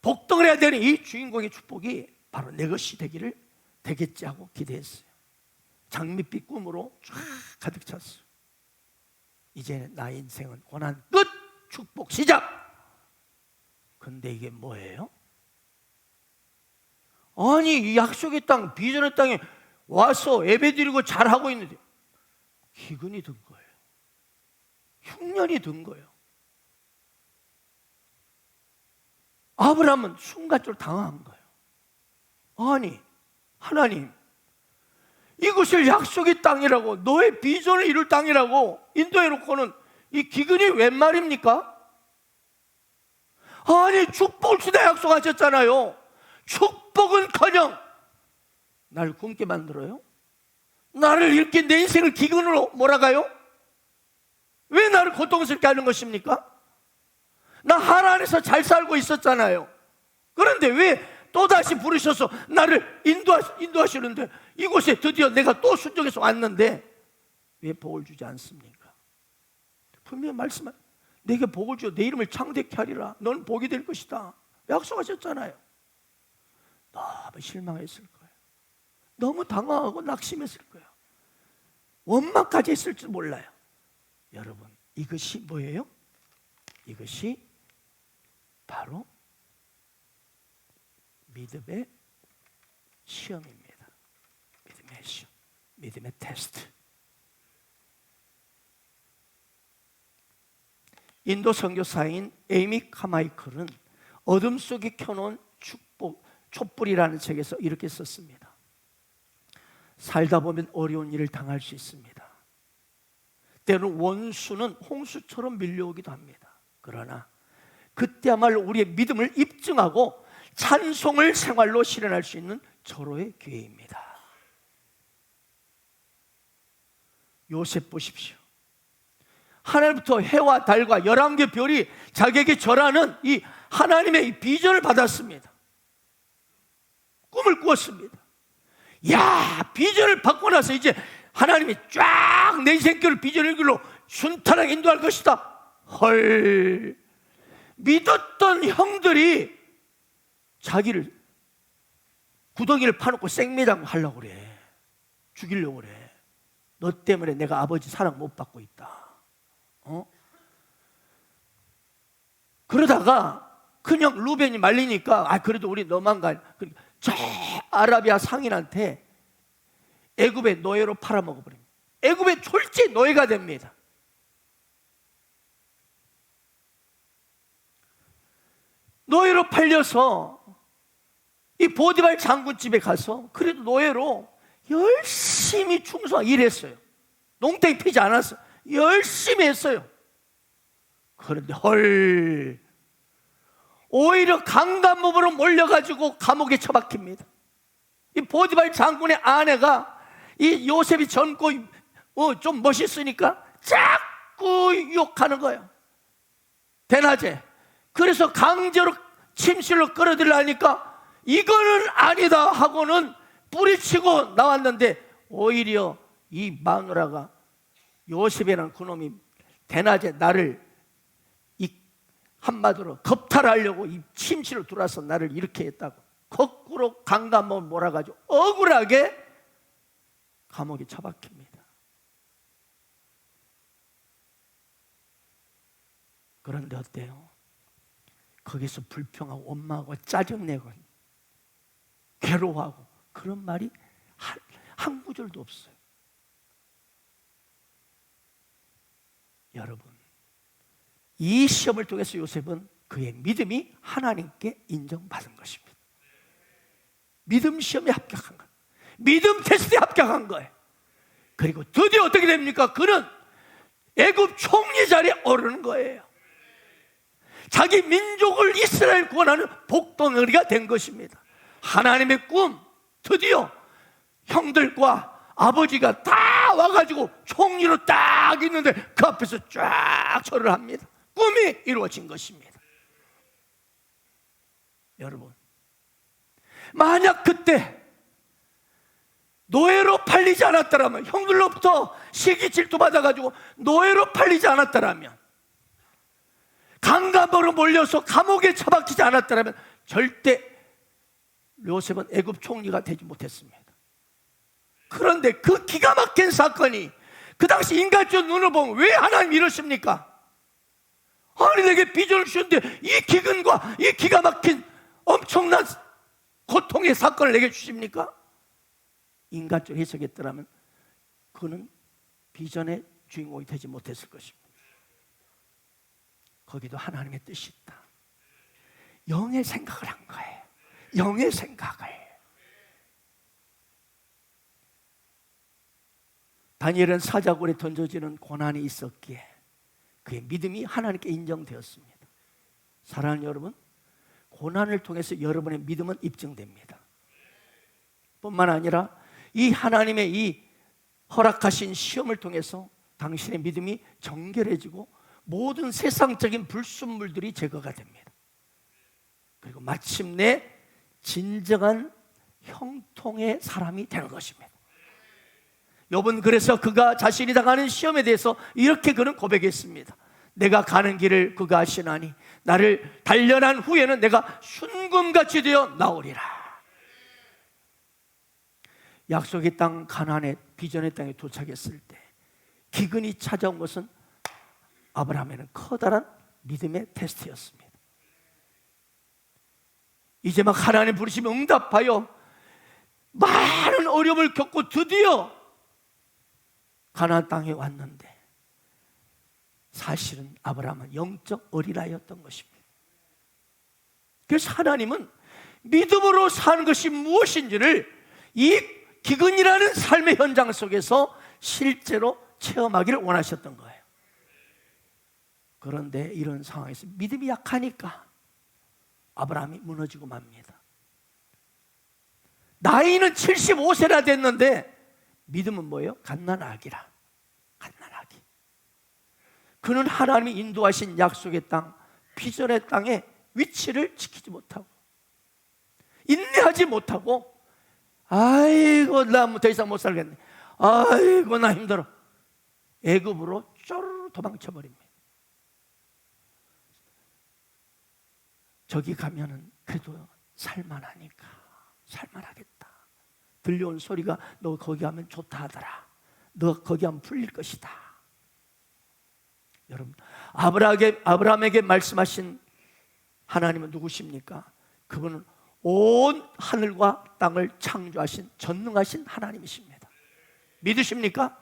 B: 복덩을 해야 되는 이 주인공의 축복이 바로 내 것이 되겠지 하고 기대했어요. 장밋빛 꿈으로 쫙 가득 찼어요. 이제 나의 인생은 고난 끝, 축복 시작. 근데 이게 뭐예요? 아니 이 약속의 땅, 비전의 땅에 와서 예배드리고 잘하고 있는데 기근이 든 거예요. 흉년이 든 거예요. 아브라함은 순간적으로 당황한 거예요. 아니 하나님, 이곳을 약속의 땅이라고, 너의 비전을 이룰 땅이라고 인도해 놓고는 이 기근이 웬 말입니까? 아니 축복을 주다 약속하셨잖아요. 축복은커녕 나를 굶게 만들어요? 나를 이렇게 내 인생을 기근으로 몰아가요? 왜 나를 고통스럽게 하는 것입니까? 나 하나님에서 잘 살고 있었잖아요. 그런데 왜 또다시 부르셔서 나를 인도하시는데, 이곳에 드디어 내가 또 순종해서 왔는데 왜 복을 주지 않습니까? 분명히 말씀한, 내게 복을 주어 내 이름을 창대케 하리라. 너는 복이 될 것이다 약속하셨잖아요. 너무 실망했을 거예요. 너무 당황하고 낙심했을 거예요. 원망까지 했을 줄 몰라요. 여러분, 이것이 뭐예요? 이것이 바로 믿음의 시험입니다. 믿음의 시험, 믿음의 테스트. 인도 선교사인 에이미 카마이클은 어둠 속에 켜놓은 축복, 촛불이라는 책에서 이렇게 썼습니다. 살다 보면 어려운 일을 당할 수 있습니다. 때로는 원수는 홍수처럼 밀려오기도 합니다. 그러나 그때야말로 우리의 믿음을 입증하고 찬송을 생활로 실현할 수 있는 절호의 기회입니다. 요셉 보십시오. 하늘부터 해와 달과 11개 별이 자기에게 절하는 이 하나님의 이 비전을 받았습니다. 꿈을 꾸었습니다. 야, 비전을 받고 나서 이제 하나님이 쫙 내 인생길을 비전의 길로 순탄하게 인도할 것이다. 헐, 믿었던 형들이 자기를 구덩이를 파놓고 생매장 하려고 그래. 죽이려고 그래. 너 때문에 내가 아버지 사랑 못 받고 있다. 그러다가 그냥 루벤이 말리니까 그래도 우리 너만 가. 저 아라비아 상인한테 애굽의 노예로 팔아먹어버립니다. 애굽의 졸지 노예가 됩니다. 노예로 팔려서 이 보디발 장군 집에 가서 그래도 노예로 열심히 충성하게 일했어요. 농땡이 피지 않았어요. 열심히 했어요. 그런데 헐, 오히려 강간범으로 몰려가지고 감옥에 처박힙니다. 이 보디발 장군의 아내가 이 요셉이 젊고 좀 멋있으니까 자꾸 욕하는 거예요. 대낮에. 그래서 강제로 침실로 끌어들이려니까 이거는 아니다 하고는 뿌리치고 나왔는데, 오히려 이 마누라가 요셉이라는 그놈이 대낮에 나를 이 한마디로 겁탈하려고 이 침실로 들어와서 나를 이렇게 했다고 거꾸로 강간범을 몰아가지고 억울하게 감옥에 처박힙니다. 그런데 어때요? 거기서 불평하고 원망하고 짜증내고 괴로워하고 그런 말이 한 구절도 없어요. 여러분, 이 시험을 통해서 요셉은 그의 믿음이 하나님께 인정받은 것입니다. 믿음 시험에 합격한 거예요. 믿음 테스트에 합격한 거예요. 그리고 드디어 어떻게 됩니까? 그는 애굽 총리 자리에 오르는 거예요. 자기 민족을 이스라엘 구원하는 복덩어리가 된 것입니다. 하나님의 꿈, 드디어 형들과 아버지가 다 와가지고 총리로 딱 있는데 그 앞에서 쫙 절을 합니다. 꿈이 이루어진 것입니다. 여러분, 만약 그때 노예로 팔리지 않았더라면, 형들로부터 시기 질투 받아가지고 노예로 팔리지 않았더라면, 강간범으로 몰려서 감옥에 처박히지 않았더라면 절대 요셉은 애굽 총리가 되지 못했습니다. 그런데 그 기가 막힌 사건이, 그 당시 인간적 눈을 보면 왜 하나님 이러십니까? 아니 내게 비전을 주셨는데 이 기근과 이 기가 막힌 엄청난 고통의 사건을 내게 주십니까? 인간적으로 해석했더라면 그는 비전의 주인공이 되지 못했을 것입니다. 거기도 하나님의 뜻이 있다. 영의 생각을 한 거예요. 영의 생각을. 다니엘은 사자굴에 던져지는 고난이 있었기에 그의 믿음이 하나님께 인정되었습니다. 사랑하는 여러분, 고난을 통해서 여러분의 믿음은 입증됩니다. 뿐만 아니라 이 하나님의 이 허락하신 시험을 통해서 당신의 믿음이 정결해지고 모든 세상적인 불순물들이 제거가 됩니다. 그리고 마침내 진정한 형통의 사람이 되는 것입니다. 욥은 그래서 그가 자신이 당하는 시험에 대해서 이렇게 그는 고백했습니다. 내가 가는 길을 그가 아시나니 나를 단련한 후에는 내가 순금같이 되어 나오리라. 약속의 땅 가나안의 비전의 땅에 도착했을 때 기근이 찾아온 것은 아브라함에는 커다란 믿음의 테스트였습니다. 이제 막 하나님 부르시면 응답하여 많은 어려움을 겪고 드디어 가나안 땅에 왔는데 사실은 아브라함은 영적 어린아이였던 것입니다. 그래서 하나님은 믿음으로 사는 것이 무엇인지를 이 기근이라는 삶의 현장 속에서 실제로 체험하기를 원하셨던 거예요. 그런데 이런 상황에서 믿음이 약하니까 아브라함이 무너지고 맙니다. 나이는 75세나 됐는데 믿음은 뭐예요? 갓난아기라. 갓난아기. 그는 하나님이 인도하신 약속의 땅, 비전의 땅의 위치를 지키지 못하고 인내하지 못하고 아이고 나 더 이상 못 살겠네. 아이고 나 힘들어. 애굽으로 쪼르르 도망쳐 버립니다. 저기 가면은 그래도 살만하니까 살만하겠다. 들려온 소리가 너 거기 가면 좋다 하더라. 너 거기 가면 풀릴 것이다. 여러분, 아브라함에게 말씀하신 하나님은 누구십니까? 그분은 온 하늘과 땅을 창조하신 전능하신 하나님이십니다. 믿으십니까?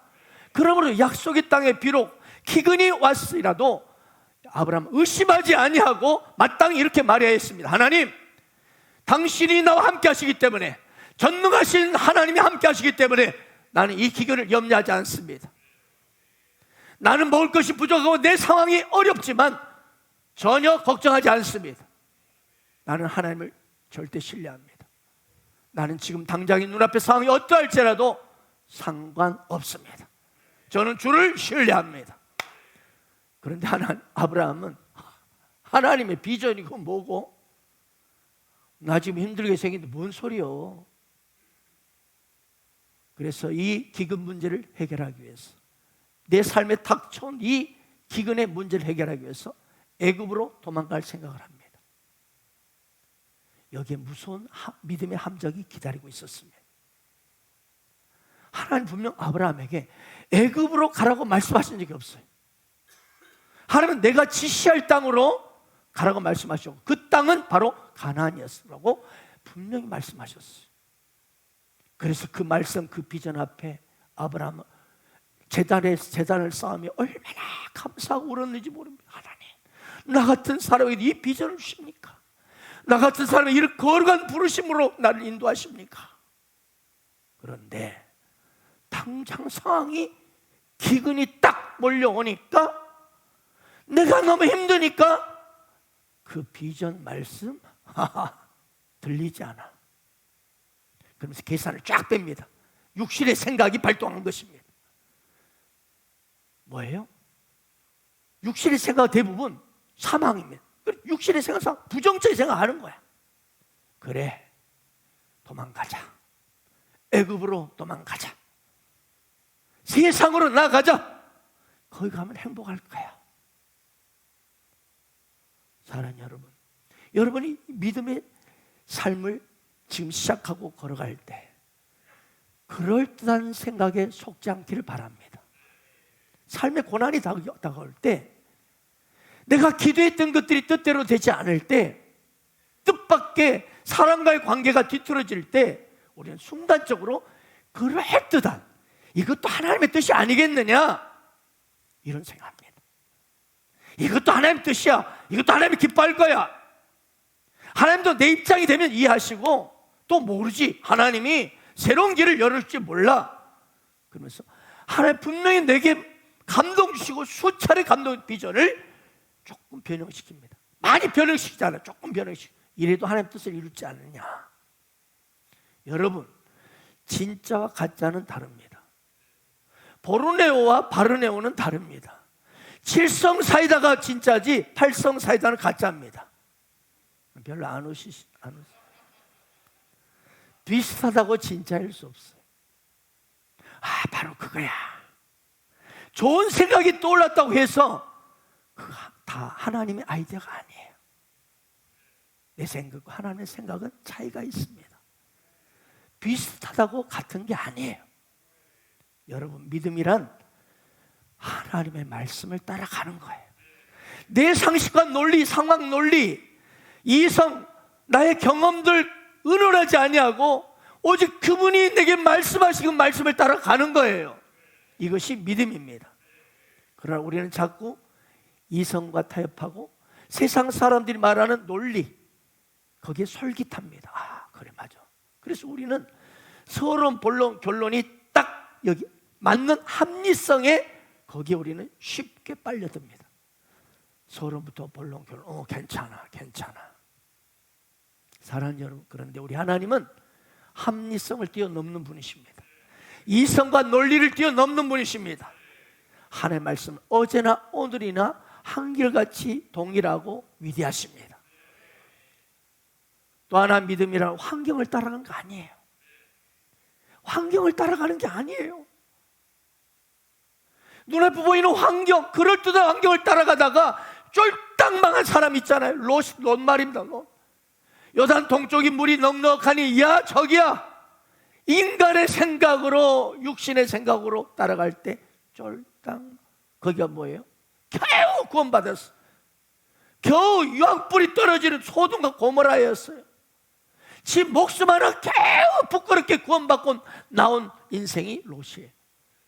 B: 그러므로 약속의 땅에 비록 기근이 왔으리라도 아브라함 의심하지 아니하고 마땅히 이렇게 말해야 했습니다. 하나님, 당신이 나와 함께 하시기 때문에, 전능하신 하나님이 함께 하시기 때문에 나는 이 기근을 염려하지 않습니다. 나는 먹을 것이 부족하고 내 상황이 어렵지만 전혀 걱정하지 않습니다. 나는 하나님을 절대 신뢰합니다. 나는 지금 당장의 눈앞의 상황이 어떠할지라도 상관없습니다. 저는 주를 신뢰합니다. 그런데 아브라함은 하나님의 비전이고 뭐고, 나 지금 힘들게 생겼는데 뭔 소리요? 그래서 이 기근 문제를 해결하기 위해서, 내 삶에 닥쳐온 이 기근의 문제를 해결하기 위해서 애굽으로 도망갈 생각을 합니다. 여기에 무서운 믿음의 함정이 기다리고 있었습니다. 하나님 분명 아브라함에게 애굽으로 가라고 말씀하신 적이 없어요. 하나님은 내가 지시할 땅으로 가라고 말씀하셨고 그 땅은 바로 가나안이었으라고 분명히 말씀하셨어요. 그래서 그 말씀, 그 비전 앞에 아브라함은 제단을 쌓으며 얼마나 감사하고 울었는지 모릅니다. 하나님, 나 같은 사람에게 이 비전을 주십니까? 나 같은 사람이 이렇게 거룩한 부르심으로 나를 인도하십니까? 그런데 당장 상황이 기근이 딱 몰려오니까, 내가 너무 힘드니까 그 비전 말씀 들리지 않아. 그러면서 계산을 쫙 뺍니다. 육신의 생각이 발동한 것입니다. 뭐예요? 육신의 생각 대부분 사망입니다. 육신의 생각, 부정적인 생각하는 거야. 그래, 도망가자. 애굽으로 도망가자. 세상으로 나가자. 거기 가면 행복할 거야. 사랑하는 여러분, 여러분이 믿음의 삶을 지금 시작하고 걸어갈 때 그럴듯한 생각에 속지 않기를 바랍니다. 삶의 고난이 다가올 때, 내가 기도했던 것들이 뜻대로 되지 않을 때, 뜻밖의 사람과의 관계가 뒤틀어질 때 우리는 순간적으로 그럴듯한, 이것도 하나님의 뜻이 아니겠느냐, 이런 생각합니다. 이것도 하나님의 뜻이야, 이것도 하나님이 기뻐할 거야. 하나님도 내 입장이 되면 이해하시고, 또 모르지, 하나님이 새로운 길을 열을지 몰라. 그러면서 하나님 분명히 내게 감동 주시고 수차례 감동 비전을 조금 변형시킵니다. 많이 변형시키잖아요. 조금 변형시키고. 이래도 하나님 뜻을 이루지 않느냐. 여러분, 진짜와 가짜는 다릅니다. 보르네오와 바르네오는 다릅니다. 7성 사이다가 진짜지 8성 사이다는 가짜입니다. 별로 안 오시죠? 비슷하다고 진짜일 수 없어요. 아, 바로 그거야. 좋은 생각이 떠올랐다고 해서 그거 다 하나님의 아이디어가 아니에요. 내 생각과 하나님의 생각은 차이가 있습니다. 비슷하다고 같은 게 아니에요. 여러분, 믿음이란 하나님의 말씀을 따라가는 거예요. 내 상식과 논리, 상황 논리, 이성, 나의 경험들 의논하지 아니하고 오직 그분이 내게 말씀하시는 말씀을 따라가는 거예요. 이것이 믿음입니다. 그러나 우리는 자꾸 이성과 타협하고 세상 사람들이 말하는 논리, 거기에 솔깃합니다. 아, 그래, 맞아. 그래서 우리는 서론, 본론, 결론이 딱 여기 맞는 합리성에 거기에 우리는 쉽게 빨려듭니다. 서론부터 본론, 결론, 괜찮아. 사랑하는 여러분, 그런데 우리 하나님은 합리성을 뛰어넘는 분이십니다. 이성과 논리를 뛰어넘는 분이십니다. 하나님의 말씀은 어제나 오늘이나 한결같이 동일하고 위대하십니다. 또 하나, 믿음이란 환경을 따라가는 거 아니에요. 환경을 따라가는 게 아니에요. 눈앞에 보이는 환경, 그럴듯한 환경을 따라가다가 쫄딱 망한 사람 있잖아요. 롯 말입니다. 요단 동쪽이 물이 넉넉하니 야 저기야, 인간의 생각으로, 육신의 생각으로 따라갈 때 쫄딱, 거기가 뭐예요? 겨우 구원받았어. 겨우 유황불이 떨어지는 소돔과 고모라였어요. 지 목숨 하나 겨우 부끄럽게 구원받고 나온 인생이 롯이에요.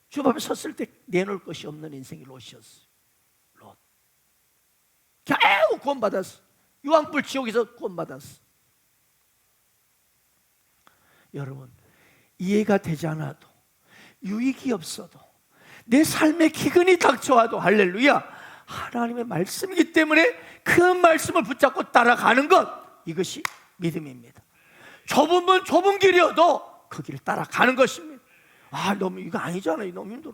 B: 주 앞에 섰을 때 내놓을 것이 없는 인생이 롯이었어요. 롯. 겨우 구원받았어. 유황불 지옥에서 구원받았어. 여러분, 이해가 되지 않아도, 유익이 없어도, 내 삶에 기근이 닥쳐와도 할렐루야, 하나님의 말씀이기 때문에 그 말씀을 붙잡고 따라가는 것, 이것이 믿음입니다. 좁은 문, 좁은 길이어도 그 길을 따라가는 것입니다. 아, 너무 이거 아니잖아요. 너무 힘들어.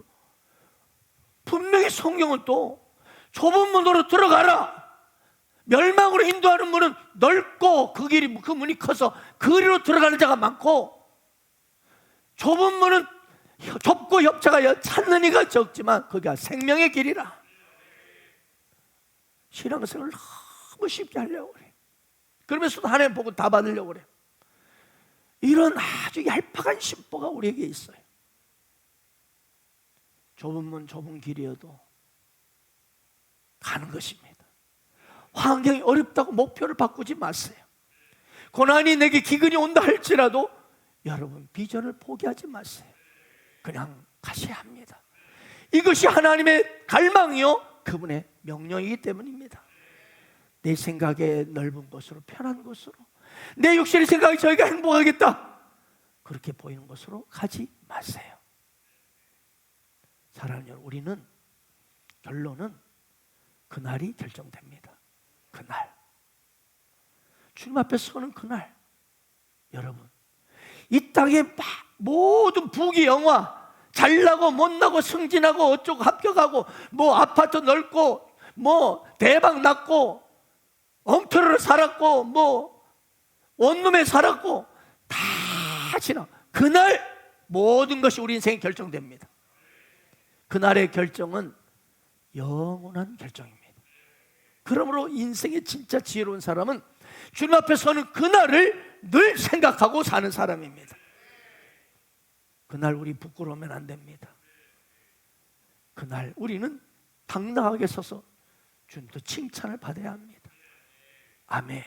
B: 분명히 성경은 또 좁은 문으로 들어가라, 멸망으로 인도하는 문은 넓고 그 길이, 그 문이 커서 그 길로 들어가는 자가 많고, 좁은 문은 좁고 협차가 찾는 이가 적지만 거기가 생명의 길이라. 신앙생활을 너무 쉽게 하려고 그래. 그러면서도 하나님 보고 다 받으려고 그래. 이런 아주 얄팍한 심보가 우리에게 있어요. 좁은 문, 좁은 길이어도 가는 것입니다. 환경이 어렵다고 목표를 바꾸지 마세요. 고난이 내게 기근이 온다 할지라도 여러분, 비전을 포기하지 마세요. 그냥 가셔야 합니다. 이것이 하나님의 갈망이요, 그분의 명령이기 때문입니다. 내 생각에 넓은 곳으로, 편한 곳으로, 내 육신의 생각이 저희가 행복하겠다, 그렇게 보이는 곳으로 가지 마세요. 사랑하는 여러분, 우리는 결론은 그날이 결정됩니다. 그날, 주님 앞에 서는 그날, 여러분, 이 땅의 모든 부귀영화, 잘나고 못나고 승진하고 어쩌고 합격하고 뭐 아파트 넓고 뭐 대박 났고 엉터리로 살았고 뭐 원룸에 살았고 다 지나 그날 모든 것이 우리 인생에 결정됩니다. 그날의 결정은 영원한 결정입니다. 그러므로 인생의 진짜 지혜로운 사람은 주님 앞에 서는 그날을 늘 생각하고 사는 사람입니다. 그날 우리 부끄러우면 안 됩니다. 그날 우리는 당당하게 서서 주님도 칭찬을 받아야 합니다. 아멘.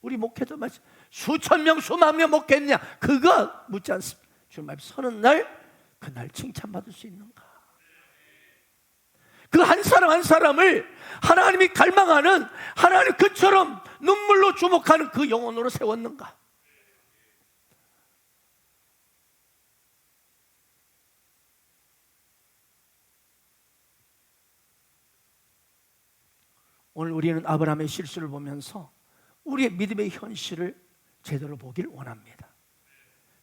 B: 우리 목회도 마치 수천 명, 수만 명 먹겠냐? 그거 묻지 않습니다. 주님 앞에 서는 날 그날 칭찬받을 수 있는가? 그 한 사람 한 사람을 하나님이 갈망하는, 하나님 그처럼 눈물로 주목하는 그 영혼으로 세웠는가? 오늘 우리는 아브라함의 실수를 보면서 우리의 믿음의 현실을 제대로 보길 원합니다.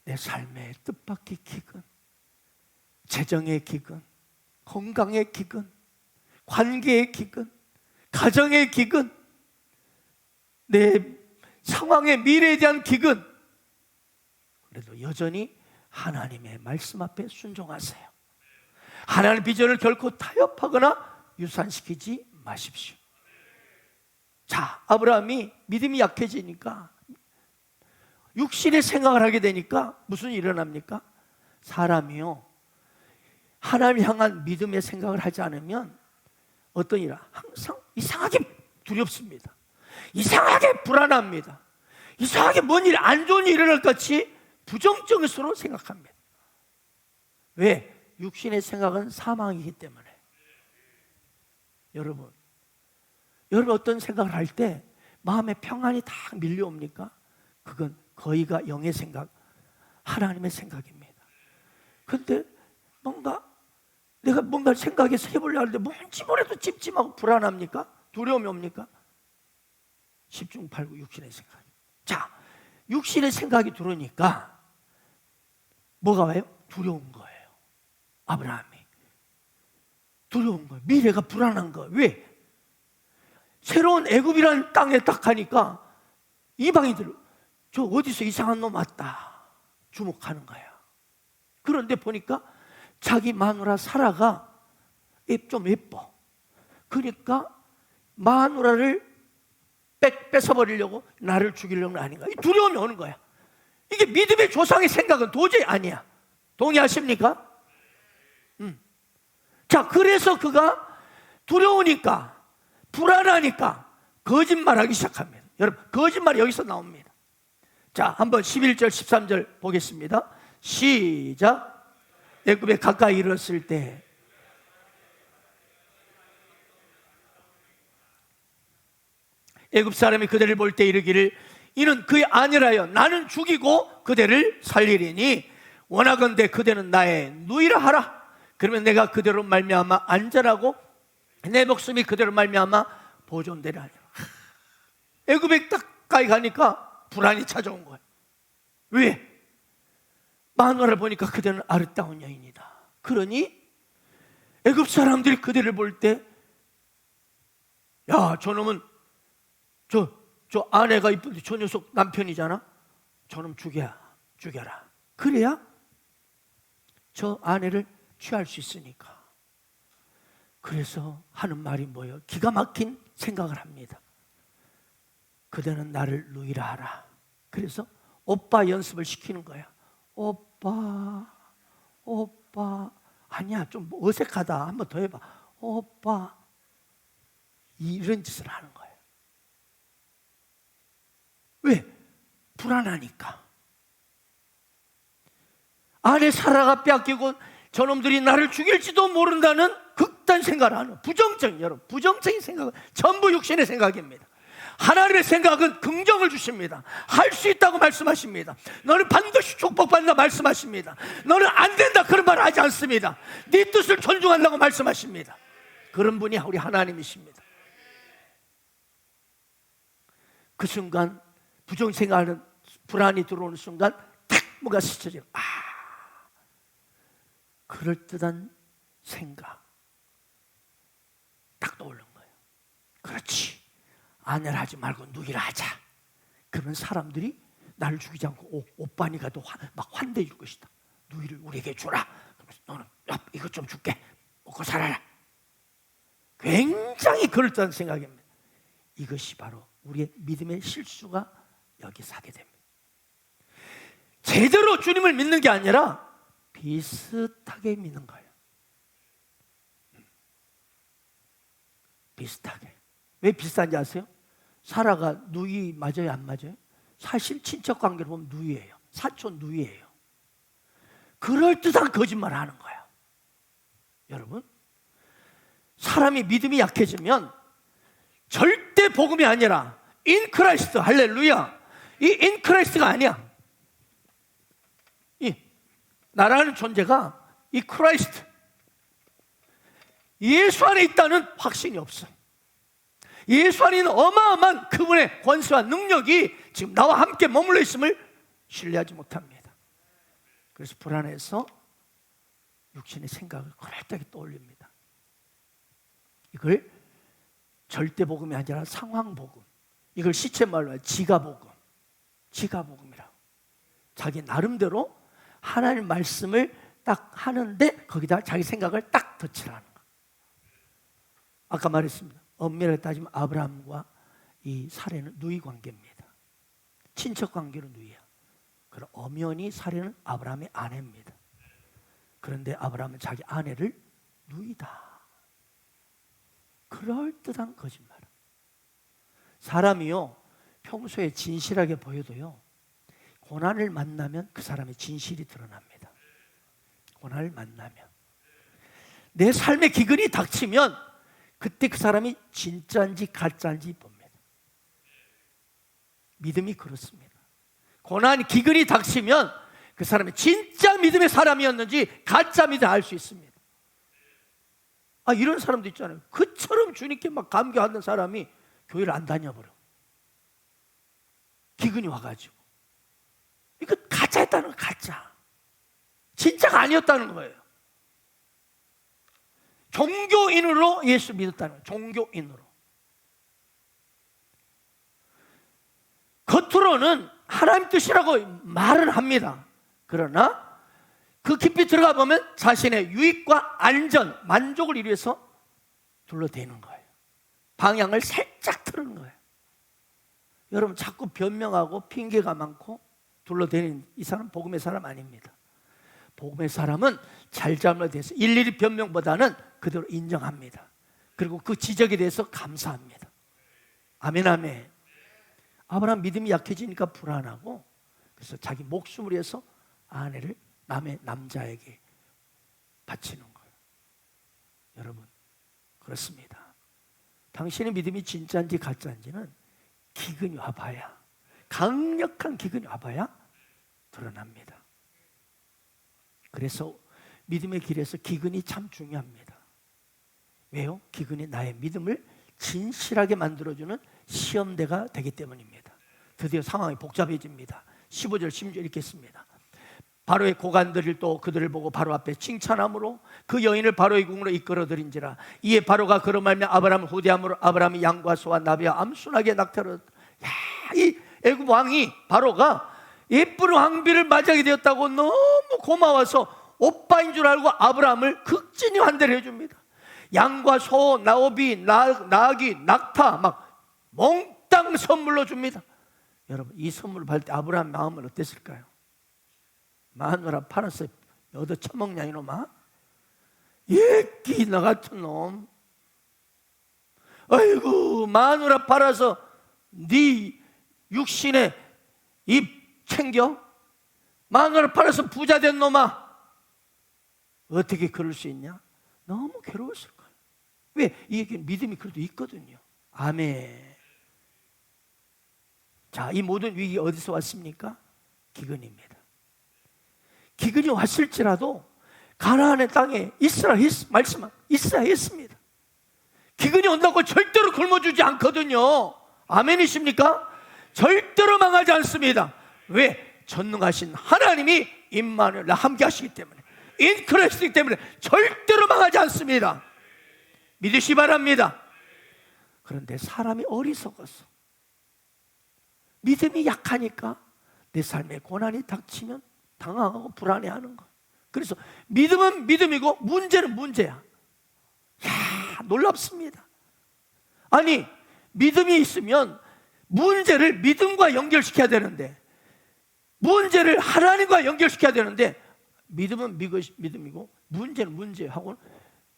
B: 내 삶의 뜻밖의 기근, 재정의 기근, 건강의 기근, 관계의 기근, 가정의 기근, 내 상황의 미래에 대한 기근, 그래도 여전히 하나님의 말씀 앞에 순종하세요. 하나님의 비전을 결코 타협하거나 유산시키지 마십시오. 자, 아브라함이 믿음이 약해지니까, 육신의 생각을 하게 되니까 무슨 일이 일어납니까? 사람이요, 하나님 향한 믿음의 생각을 하지 않으면 어떤 일이야? 항상 이상하게 두렵습니다. 이상하게 불안합니다. 이상하게 뭔 일, 안 좋은 일이 일어날 것 같이 부정적으로 생각합니다. 왜? 육신의 생각은 사망이기 때문에. 여러분 어떤 생각을 할 때 마음에 평안이 딱 밀려옵니까? 그건 거의가 영의 생각, 하나님의 생각입니다. 그런데 내가 뭔가 생각해서 해보려고 하는데 뭔지 뭐래도 찝찝하고 불안합니까? 두려움이 옵니까? 10중 8구 육신의 생각. 자, 육신의 생각이 들어오니까 뭐가 와요? 두려운 거예요. 아브라함이 두려운 거예요. 미래가 불안한 거예요. 왜? 새로운 애굽이라는 땅에 딱 가니까 이방인들, 저 어디서 이상한 놈 왔다 주목하는 거야. 그런데 보니까 자기 마누라 사라가 좀 예뻐. 그러니까 마누라를 뺏어버리려고 나를 죽이려는 아닌가, 이 두려움이 오는 거야. 이게 믿음의 조상의 생각은 도저히 아니야. 동의하십니까? 자, 그래서 그가 두려우니까, 불안하니까 거짓말하기 시작합니다. 여러분, 거짓말이 여기서 나옵니다. 자, 한번 11절 13절 보겠습니다. 시작. 애굽에 가까이 이르렀을 때 애굽 사람이 그대를 볼 때 이르기를, 이는 그의 아니라여 나는 죽이고 그대를 살리리니 원하건대 그대는 나의 누이라 하라. 그러면 내가 그대로 말미암아 안전하고 내 목숨이 그대로 말미암아 보존되리라 하니라. 애굽에 가까이 가니까 불안이 찾아온 거예요. 왜? 마누라를 보니까 그대는 아름다운 여인이다. 그러니 애굽 사람들이 그대를 볼 때, 야, 저놈은 저 아내가 이쁜데 저 녀석 남편이잖아. 저놈 죽여라. 그래야 저 아내를 취할 수 있으니까. 그래서 하는 말이 뭐예요? 기가 막힌 생각을 합니다. 그대는 나를 누이라 하라. 그래서 오빠 연습을 시키는 거야. 오빠 아니야, 좀 어색하다, 한번 더 해봐. 오빠. 이런 짓을 하는 거예요. 왜? 불안하니까. 아내 사라가 뺏기고 저놈들이 나를 죽일지도 모른다는 극단 생각을 하는 부정적인, 여러분, 부정적인 생각은 전부 육신의 생각입니다. 하나님의 생각은 긍정을 주십니다. 할 수 있다고 말씀하십니다. 너는 반드시 축복받는다 말씀하십니다. 너는 안 된다 그런 말 하지 않습니다. 네 뜻을 존중한다고 말씀하십니다. 그런 분이 우리 하나님이십니다. 그 순간 부정생각하는 불안이 들어오는 순간 탁 뭐가 스쳐져요. 그럴듯한 생각 딱 떠오르는 거예요. 그렇지, 아내를 하지 말고 누이라 하자. 그러면 사람들이 나를 죽이지 않고 오빠니까 또 막 환대해 줄 것이다. 누이를 우리에게 주라. 그러면서 너는 이것 좀 줄게, 먹고 살아라. 굉장히 그럴듯한 생각입니다. 이것이 바로 우리의 믿음의 실수가 여기 사게 됩니다. 제대로 주님을 믿는 게 아니라 비슷하게 믿는 거예요. 비슷하게. 왜 비슷한지 아세요? 사라가 누이 맞아요, 안 맞아요? 사실 친척 관계로 보면 누이예요. 사촌 누이예요. 그럴듯한 거짓말을 하는 거예요. 여러분, 사람이 믿음이 약해지면 절대 복음이 아니라 인크라이스트, 할렐루야, 이 인크라이스트가 아니야. 이 나라는 존재가 이 크라이스트, 예수 안에 있다는 확신이 없어. 예수 안에 있는 어마어마한 그분의 권세와 능력이 지금 나와 함께 머물러 있음을 신뢰하지 못합니다. 그래서 불안해서 육신의 생각을 그럴듯하게 떠올립니다. 이걸 절대복음이 아니라 상황복음, 이걸 시쳇말로 지가복음, 지가복음이라고. 자기 나름대로 하나님 말씀을 딱 하는데 거기다 자기 생각을 딱 덧칠하는 거. 아까 말했습니다. 엄밀하게 따지면 아브라함과 이 사례는 누이 관계입니다. 친척 관계로 누이야. 그럼 엄연히 사례는 아브라함의 아내입니다. 그런데 아브라함은 자기 아내를 누이다. 그럴듯한 거짓말. 사람이요, 평소에 진실하게 보여도요, 고난을 만나면 그 사람의 진실이 드러납니다. 고난을 만나면, 내 삶의 기근이 닥치면 그때 그 사람이 진짜인지 가짜인지 봅니다. 믿음이 그렇습니다. 고난, 기근이 닥치면 그 사람이 진짜 믿음의 사람이었는지 가짜 믿음 알 수 있습니다. 이런 사람도 있잖아요. 그처럼 주님께 막 감격하는 사람이 교회를 안 다녀버려. 기근이 와가지고. 이거 가짜였다는 거, 가짜. 진짜가 아니었다는 거예요. 종교인으로 예수 믿었다는 거예요. 종교인으로. 겉으로는 하나님 뜻이라고 말은 합니다. 그러나 그 깊이 들어가 보면 자신의 유익과 안전, 만족을 이루기 위해서 둘러대는 거예요. 방향을 살짝 틀는 거예요. 여러분, 자꾸 변명하고 핑계가 많고 둘러대는 이 사람 복음의 사람 아닙니다. 복음의 사람은 잘잘못에 대해서 일일이 변명보다는 그대로 인정합니다. 그리고 그 지적에 대해서 감사합니다. 아멘, 아멘. 아브라함 믿음이 약해지니까 불안하고, 그래서 자기 목숨을 위해서 아내를 남의 남자에게 바치는 거예요. 여러분, 그렇습니다. 당신의 믿음이 진짜인지 가짜인지는 기근이 와봐야, 강력한 기근이 와봐야 드러납니다. 그래서 믿음의 길에서 기근이 참 중요합니다. 왜요? 기근이 나의 믿음을 진실하게 만들어주는 시험대가 되기 때문입니다. 드디어 상황이 복잡해집니다. 15절 16절 읽겠습니다. 바로의 고관들을 또 그들을 보고 바로 앞에 칭찬함으로 그 여인을 바로의 궁으로 이끌어들인지라. 이에 바로가 그로 말미암아 아브라함을 후대함으로 아브라함이 양과 소와 나비와 암순하게 낙타로. 이 애굽 왕이 바로가 예쁜 왕비를 맞이하게 되었다고 너무 고마워서 오빠인 줄 알고 아브라함을 극진히 환대를 해줍니다. 양과 소, 나오비, 나귀, 낙타 막 몽땅 선물로 줍니다. 여러분, 이 선물을 받을 때 아브라함 마음은 어땠을까요? 마누라 팔아서 얻어 처먹냐 이놈아? 예끼 나 같은 놈. 아이고, 마누라 팔아서 네 육신에 입 챙겨? 마누라 팔아서 부자 된 놈아, 어떻게 그럴 수 있냐? 너무 괴로웠을 거예요. 왜? 이게 믿음이 그래도 있거든요. 아멘. 자, 이 모든 위기 어디서 왔습니까? 기근입니다. 기근이 왔을지라도 가나안의 땅에 있으라 말씀한 있어야 했습니다. 기근이 온다고 절대로 굶어주지 않거든요. 아멘이십니까? 절대로 망하지 않습니다. 왜? 전능하신 하나님이 임마누엘과 함께 하시기 때문에, 인크라이스트이기 때문에 절대로 망하지 않습니다. 믿으시 바랍니다. 그런데 사람이 어리석어서 믿음이 약하니까 내 삶에 고난이 닥치면 당황하고 불안해하는 거. 그래서 믿음은 믿음이고 문제는 문제야. 야, 놀랍습니다. 아니, 믿음이 있으면 문제를 믿음과 연결시켜야 되는데, 문제를 하나님과 연결시켜야 되는데, 믿음은 믿음이고 문제는 문제하고,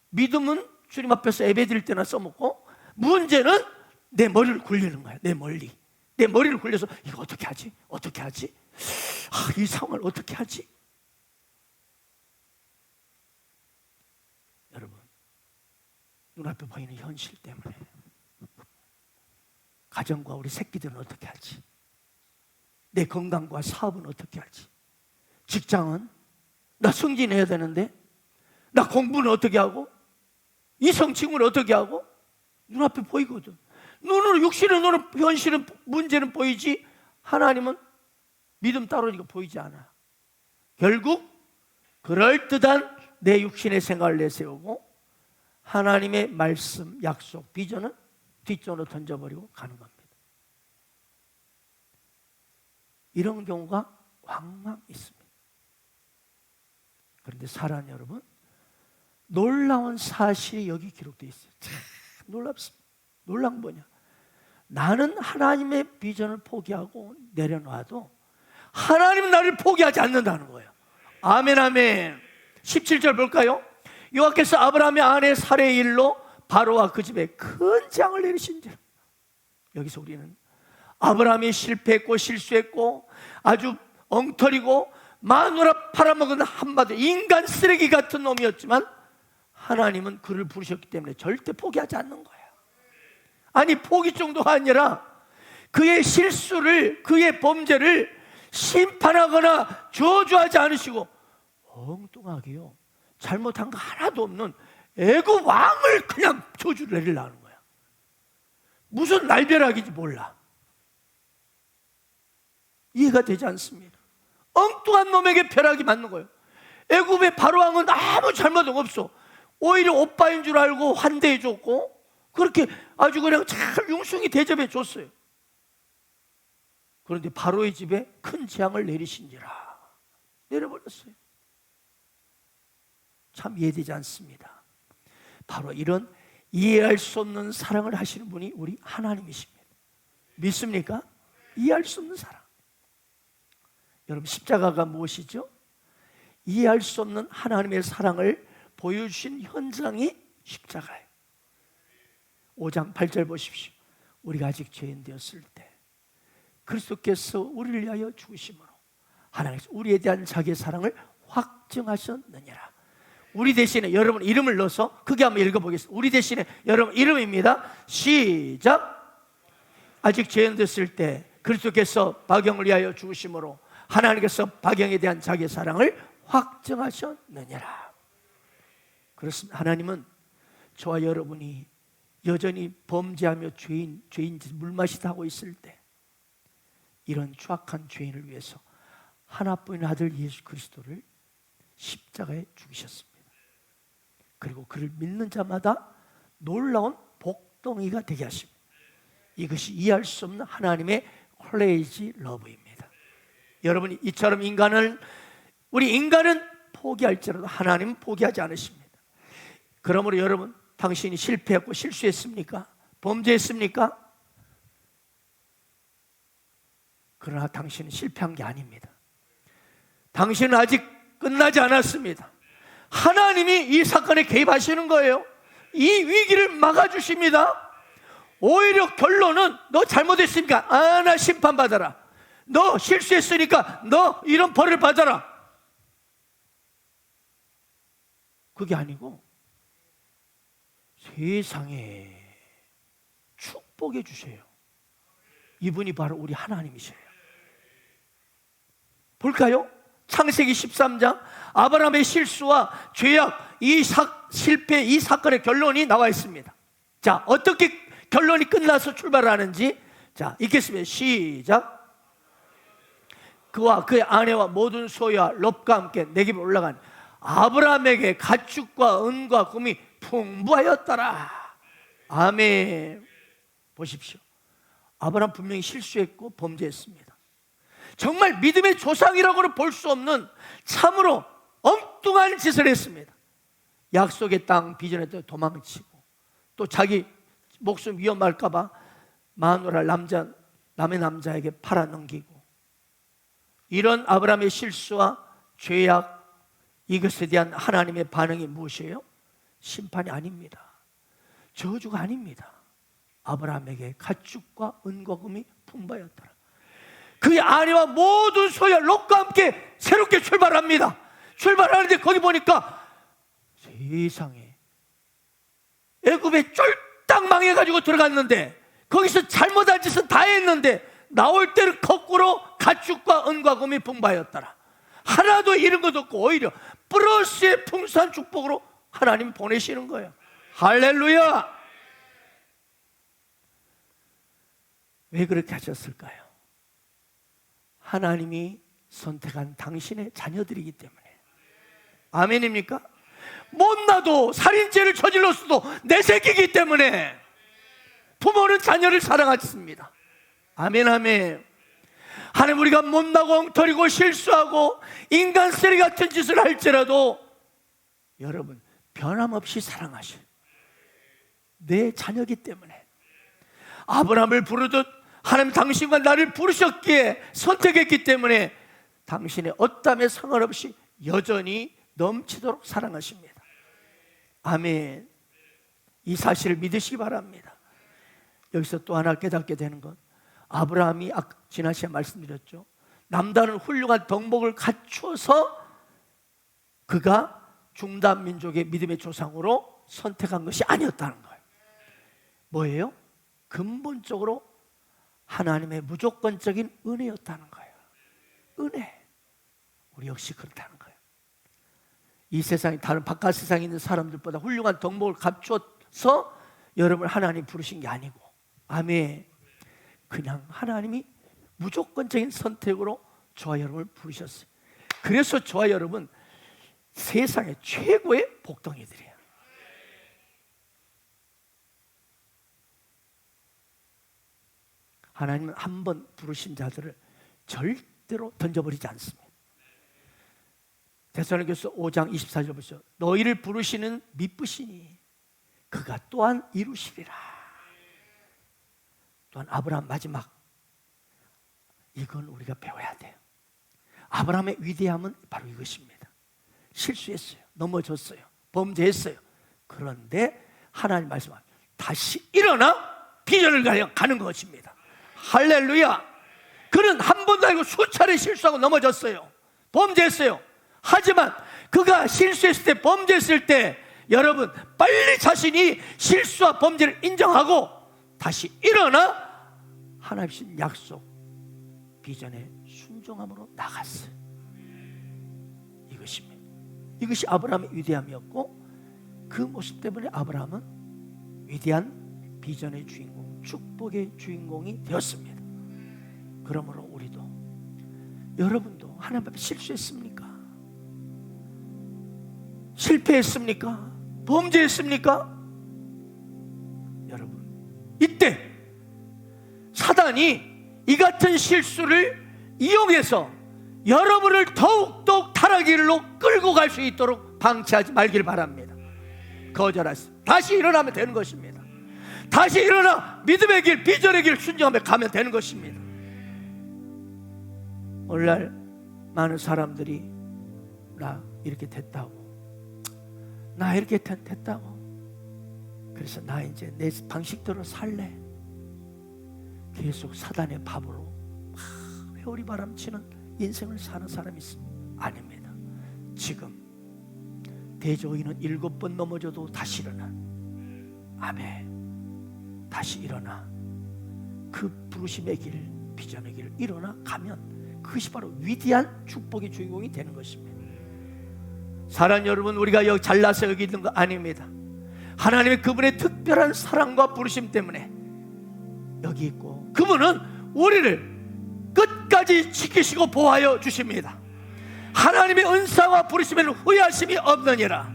B: 믿음은 주님 앞에서 예배드릴 때나 써먹고, 문제는 내 머리를 굴리는 거야. 내 내 머리를 굴려서 이거 어떻게 하지? 어떻게 하지? 이 상황을 어떻게 하지? 여러분, 눈앞에 보이는 현실 때문에 가정과 우리 새끼들은 어떻게 하지? 내 건강과 사업은 어떻게 하지? 직장은? 나 승진해야 되는데? 나 공부는 어떻게 하고? 이성 친구는 어떻게 하고? 눈앞에 보이거든. 눈으로, 육신의 눈으로 현실은, 문제는 보이지 하나님은 믿음 따르니까 보이지 않아. 결국 그럴듯한 내 육신의 생각을 내세우고 하나님의 말씀, 약속, 비전은 뒷전으로 던져버리고 가는 겁니다. 이런 경우가 왕왕 있습니다. 그런데 사랑하는 여러분, 놀라운 사실이 여기 기록되어 있어요. 참 놀랍습니다. 놀란 건 뭐냐? 나는 하나님의 비전을 포기하고 내려놔도 하나님은 나를 포기하지 않는다는 거예요. 아멘, 아멘. 17절 볼까요? 여호와께서 아브라함의 아내 사레의 일로 바로와 그 집에 큰 재앙을 내리신지라. 여기서 우리는 아브라함이 실패했고 실수했고 아주 엉터리고 마누라 팔아먹은 한마디 인간 쓰레기 같은 놈이었지만 하나님은 그를 부르셨기 때문에 절대 포기하지 않는 거예요. 아니, 포기 정도가 아니라 그의 실수를, 그의 범죄를 심판하거나 저주하지 않으시고 엉뚱하게요, 잘못한 거 하나도 없는 애굽 왕을 그냥 저주를 내리려는 거야. 무슨 날벼락인지 몰라. 이해가 되지 않습니다. 엉뚱한 놈에게 벼락이 맞는 거예요. 애굽의 바로왕은 아무 잘못은 없어. 오히려 오빠인 줄 알고 환대해 줬고 그렇게 아주 그냥 잘 융숭이 대접해 줬어요. 그런데 바로의 집에 큰 재앙을 내리신지라. 내려버렸어요. 참 이해되지 않습니다. 바로 이런 이해할 수 없는 사랑을 하시는 분이 우리 하나님이십니다. 믿습니까? 이해할 수 없는 사랑. 여러분, 십자가가 무엇이죠? 이해할 수 없는 하나님의 사랑을 보여주신 현장이 십자가예요. 5장 8절 보십시오. 우리가 아직 죄인 되었을 때 그리스도께서 우리를 위하여 죽으심으로 하나님께서 우리에 대한 자기의 사랑을 확증하셨느니라. 우리 대신에 여러분 이름을 넣어서 크게 한번 읽어보겠습니다. 우리 대신에 여러분 이름입니다. 시작. 아직 죄인 되었을 때 그리스도께서 박영을 위하여 죽으심으로 하나님께서 박영에 대한 자기의 사랑을 확증하셨느니라. 그렇습니다. 하나님은 저와 여러분이 여전히 범죄하며 죄인 짓 물맛이다 하고 있을 때 이런 추악한 죄인을 위해서 하나뿐인 아들 예수 그리스도를 십자가에 죽이셨습니다. 그리고 그를 믿는 자마다 놀라운 복덩이가 되게 하십니다. 이것이 이해할 수 없는 하나님의 크레이지 러브입니다. 여러분이 이처럼 우리 인간은 포기할지라도 하나님은 포기하지 않으십니다. 그러므로 여러분, 당신이 실패했고 실수했습니까? 범죄했습니까? 그러나 당신은 실패한 게 아닙니다. 당신은 아직 끝나지 않았습니다. 하나님이 이 사건에 개입하시는 거예요. 이 위기를 막아주십니다. 오히려 결론은 너 잘못했으니까 나 심판받아라. 너 실수했으니까 너 이런 벌을 받아라. 그게 아니고 세상에 축복해 주세요. 이분이 바로 우리 하나님이세요. 볼까요? 창세기 13장 아브라함의 실수와 죄악, 실패, 이 사건의 결론이 나와 있습니다. 자, 어떻게 결론이 끝나서 출발하는지 자, 읽겠습니다. 시작. 그와 그의 아내와 모든 소유와 롯과 함께 내집에 올라간 아브라함에게 가축과 은과 금이 풍부하였더라. 아멘. 보십시오. 아브라함 분명히 실수했고 범죄했습니다. 정말 믿음의 조상이라고는 볼 수 없는 참으로 엉뚱한 짓을 했습니다. 약속의 땅 비전에 도망치고 또 자기 목숨 위험할까 봐 마누라 남의 남자에게 팔아넘기고 이런 아브라함의 실수와 죄악 이것에 대한 하나님의 반응이 무엇이에요? 심판이 아닙니다. 저주가 아닙니다. 아브라함에게 가축과 은과 금이 풍부하였더라. 그의 아내와 모든 소유와 롯과 함께 새롭게 출발합니다. 출발하는데 거기 보니까 세상에 애굽에 쫄딱 망해가지고 들어갔는데 거기서 잘못한 짓은 다 했는데 나올 때는 거꾸로 가축과 은과 금이 풍부하였더라. 하나도 잃은 것 없고 오히려 플러스의 풍성한 축복으로 하나님이 보내시는 거예요. 할렐루야. 왜 그렇게 하셨을까요? 하나님이 선택한 당신의 자녀들이기 때문에. 아멘입니까? 못나도 살인죄를 저질렀어도 내 새끼이기 때문에 부모는 자녀를 사랑하십니다. 아멘 아멘. 하나님, 우리가 못나고 엉터리고 실수하고 인간 쓰레기 같은 짓을 할지라도 여러분 변함없이 사랑하셔. 내 자녀이기 때문에. 아브라함을 부르듯 하나님 당신과 나를 부르셨기에 선택했기 때문에 당신의 어떠함에 상관없이 여전히 넘치도록 사랑하십니다. 아멘. 이 사실을 믿으시기 바랍니다. 여기서 또 하나 깨닫게 되는 것, 아브라함이 지난 시간에 말씀드렸죠. 남다른 훌륭한 덕목을 갖추어서 그가 중단 민족의 믿음의 조상으로 선택한 것이 아니었다는 거예요. 뭐예요? 근본적으로 하나님의 무조건적인 은혜였다는 거예요. 은혜. 우리 역시 그렇다는 거예요. 이 세상에 다른 바깥 세상에 있는 사람들보다 훌륭한 덕목을 갖춰서 여러분을 하나님 부르신 게 아니고, 아멘, 그냥 하나님이 무조건적인 선택으로 저와 여러분을 부르셨어요. 그래서 저와 여러분 세상의 최고의 복덩이들이에요. 하나님은 한 번 부르신 자들을 절대로 던져버리지 않습니다. 데살로니가서 5장 24절 보시죠. 너희를 부르시는 미쁘시니 그가 또한 이루시리라. 또한 아브라함 마지막, 이건 우리가 배워야 돼요. 아브라함의 위대함은 바로 이것입니다. 실수했어요. 넘어졌어요. 범죄했어요. 그런데 하나님 말씀하시면 다시 일어나 비전을 가는 것입니다. 할렐루야. 그는 한 번도 아니고 수차례 실수하고 넘어졌어요. 범죄했어요. 하지만 그가 실수했을 때, 범죄했을 때 여러분 빨리 자신이 실수와 범죄를 인정하고 다시 일어나 하나님 주신 약속 비전에 순종함으로 나갔어요. 이것입니다. 이것이 아브라함의 위대함이었고, 그 모습 때문에 아브라함은 위대한 비전의 주인공, 축복의 주인공이 되었습니다. 그러므로 우리도, 여러분도 하나님 앞에 실수했습니까? 실패했습니까? 범죄했습니까? 여러분, 이때 사단이 이 같은 실수를 이용해서 여러분을 더욱더 타락길로 끌고 갈 수 있도록 방치하지 말길 바랍니다. 거절하세요. 다시 일어나면 되는 것입니다. 다시 일어나 믿음의 길, 비전의 길 순종하며 가면 되는 것입니다. 오늘날 많은 사람들이 나 이렇게 됐다고, 나 이렇게 됐다고, 그래서 나 이제 내 방식대로 살래, 계속 사단의 밥으로 회오리 바람치는 인생을 사는 사람이 있습니다. 아닙니다. 지금 대조인은 7번 넘어져도 다시 일어나. 아멘. 다시 일어나 그 부르심의 길, 비전의 길을 일어나 가면 그것이 바로 위대한 축복의 주인공이 되는 것입니다. 사랑하는 여러분, 우리가 여기 잘나서 여기 있는 거 아닙니다. 하나님의 그분의 특별한 사랑과 부르심 때문에 여기 있고, 그분은 우리를 끝까지 지키시고 보호하여 주십니다. 하나님의 은사와 부르심에는 후회하심이 없느니라.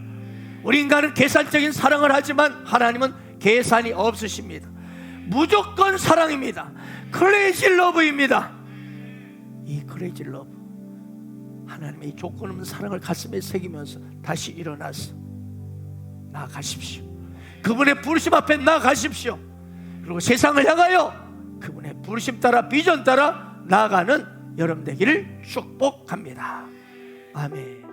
B: 우리 인간은 계산적인 사랑을 하지만 하나님은 계산이 없으십니다. 무조건 사랑입니다. 크레이지 러브입니다. 이 크레이지 러브, 하나님의 이 조건 없는 사랑을 가슴에 새기면서 다시 일어나서 나아가십시오. 그분의 부르심 앞에 나아가십시오. 그리고 세상을 향하여 그분의 부르심 따라 비전 따라 나아가는 여러분 되기를 축복합니다. 아멘.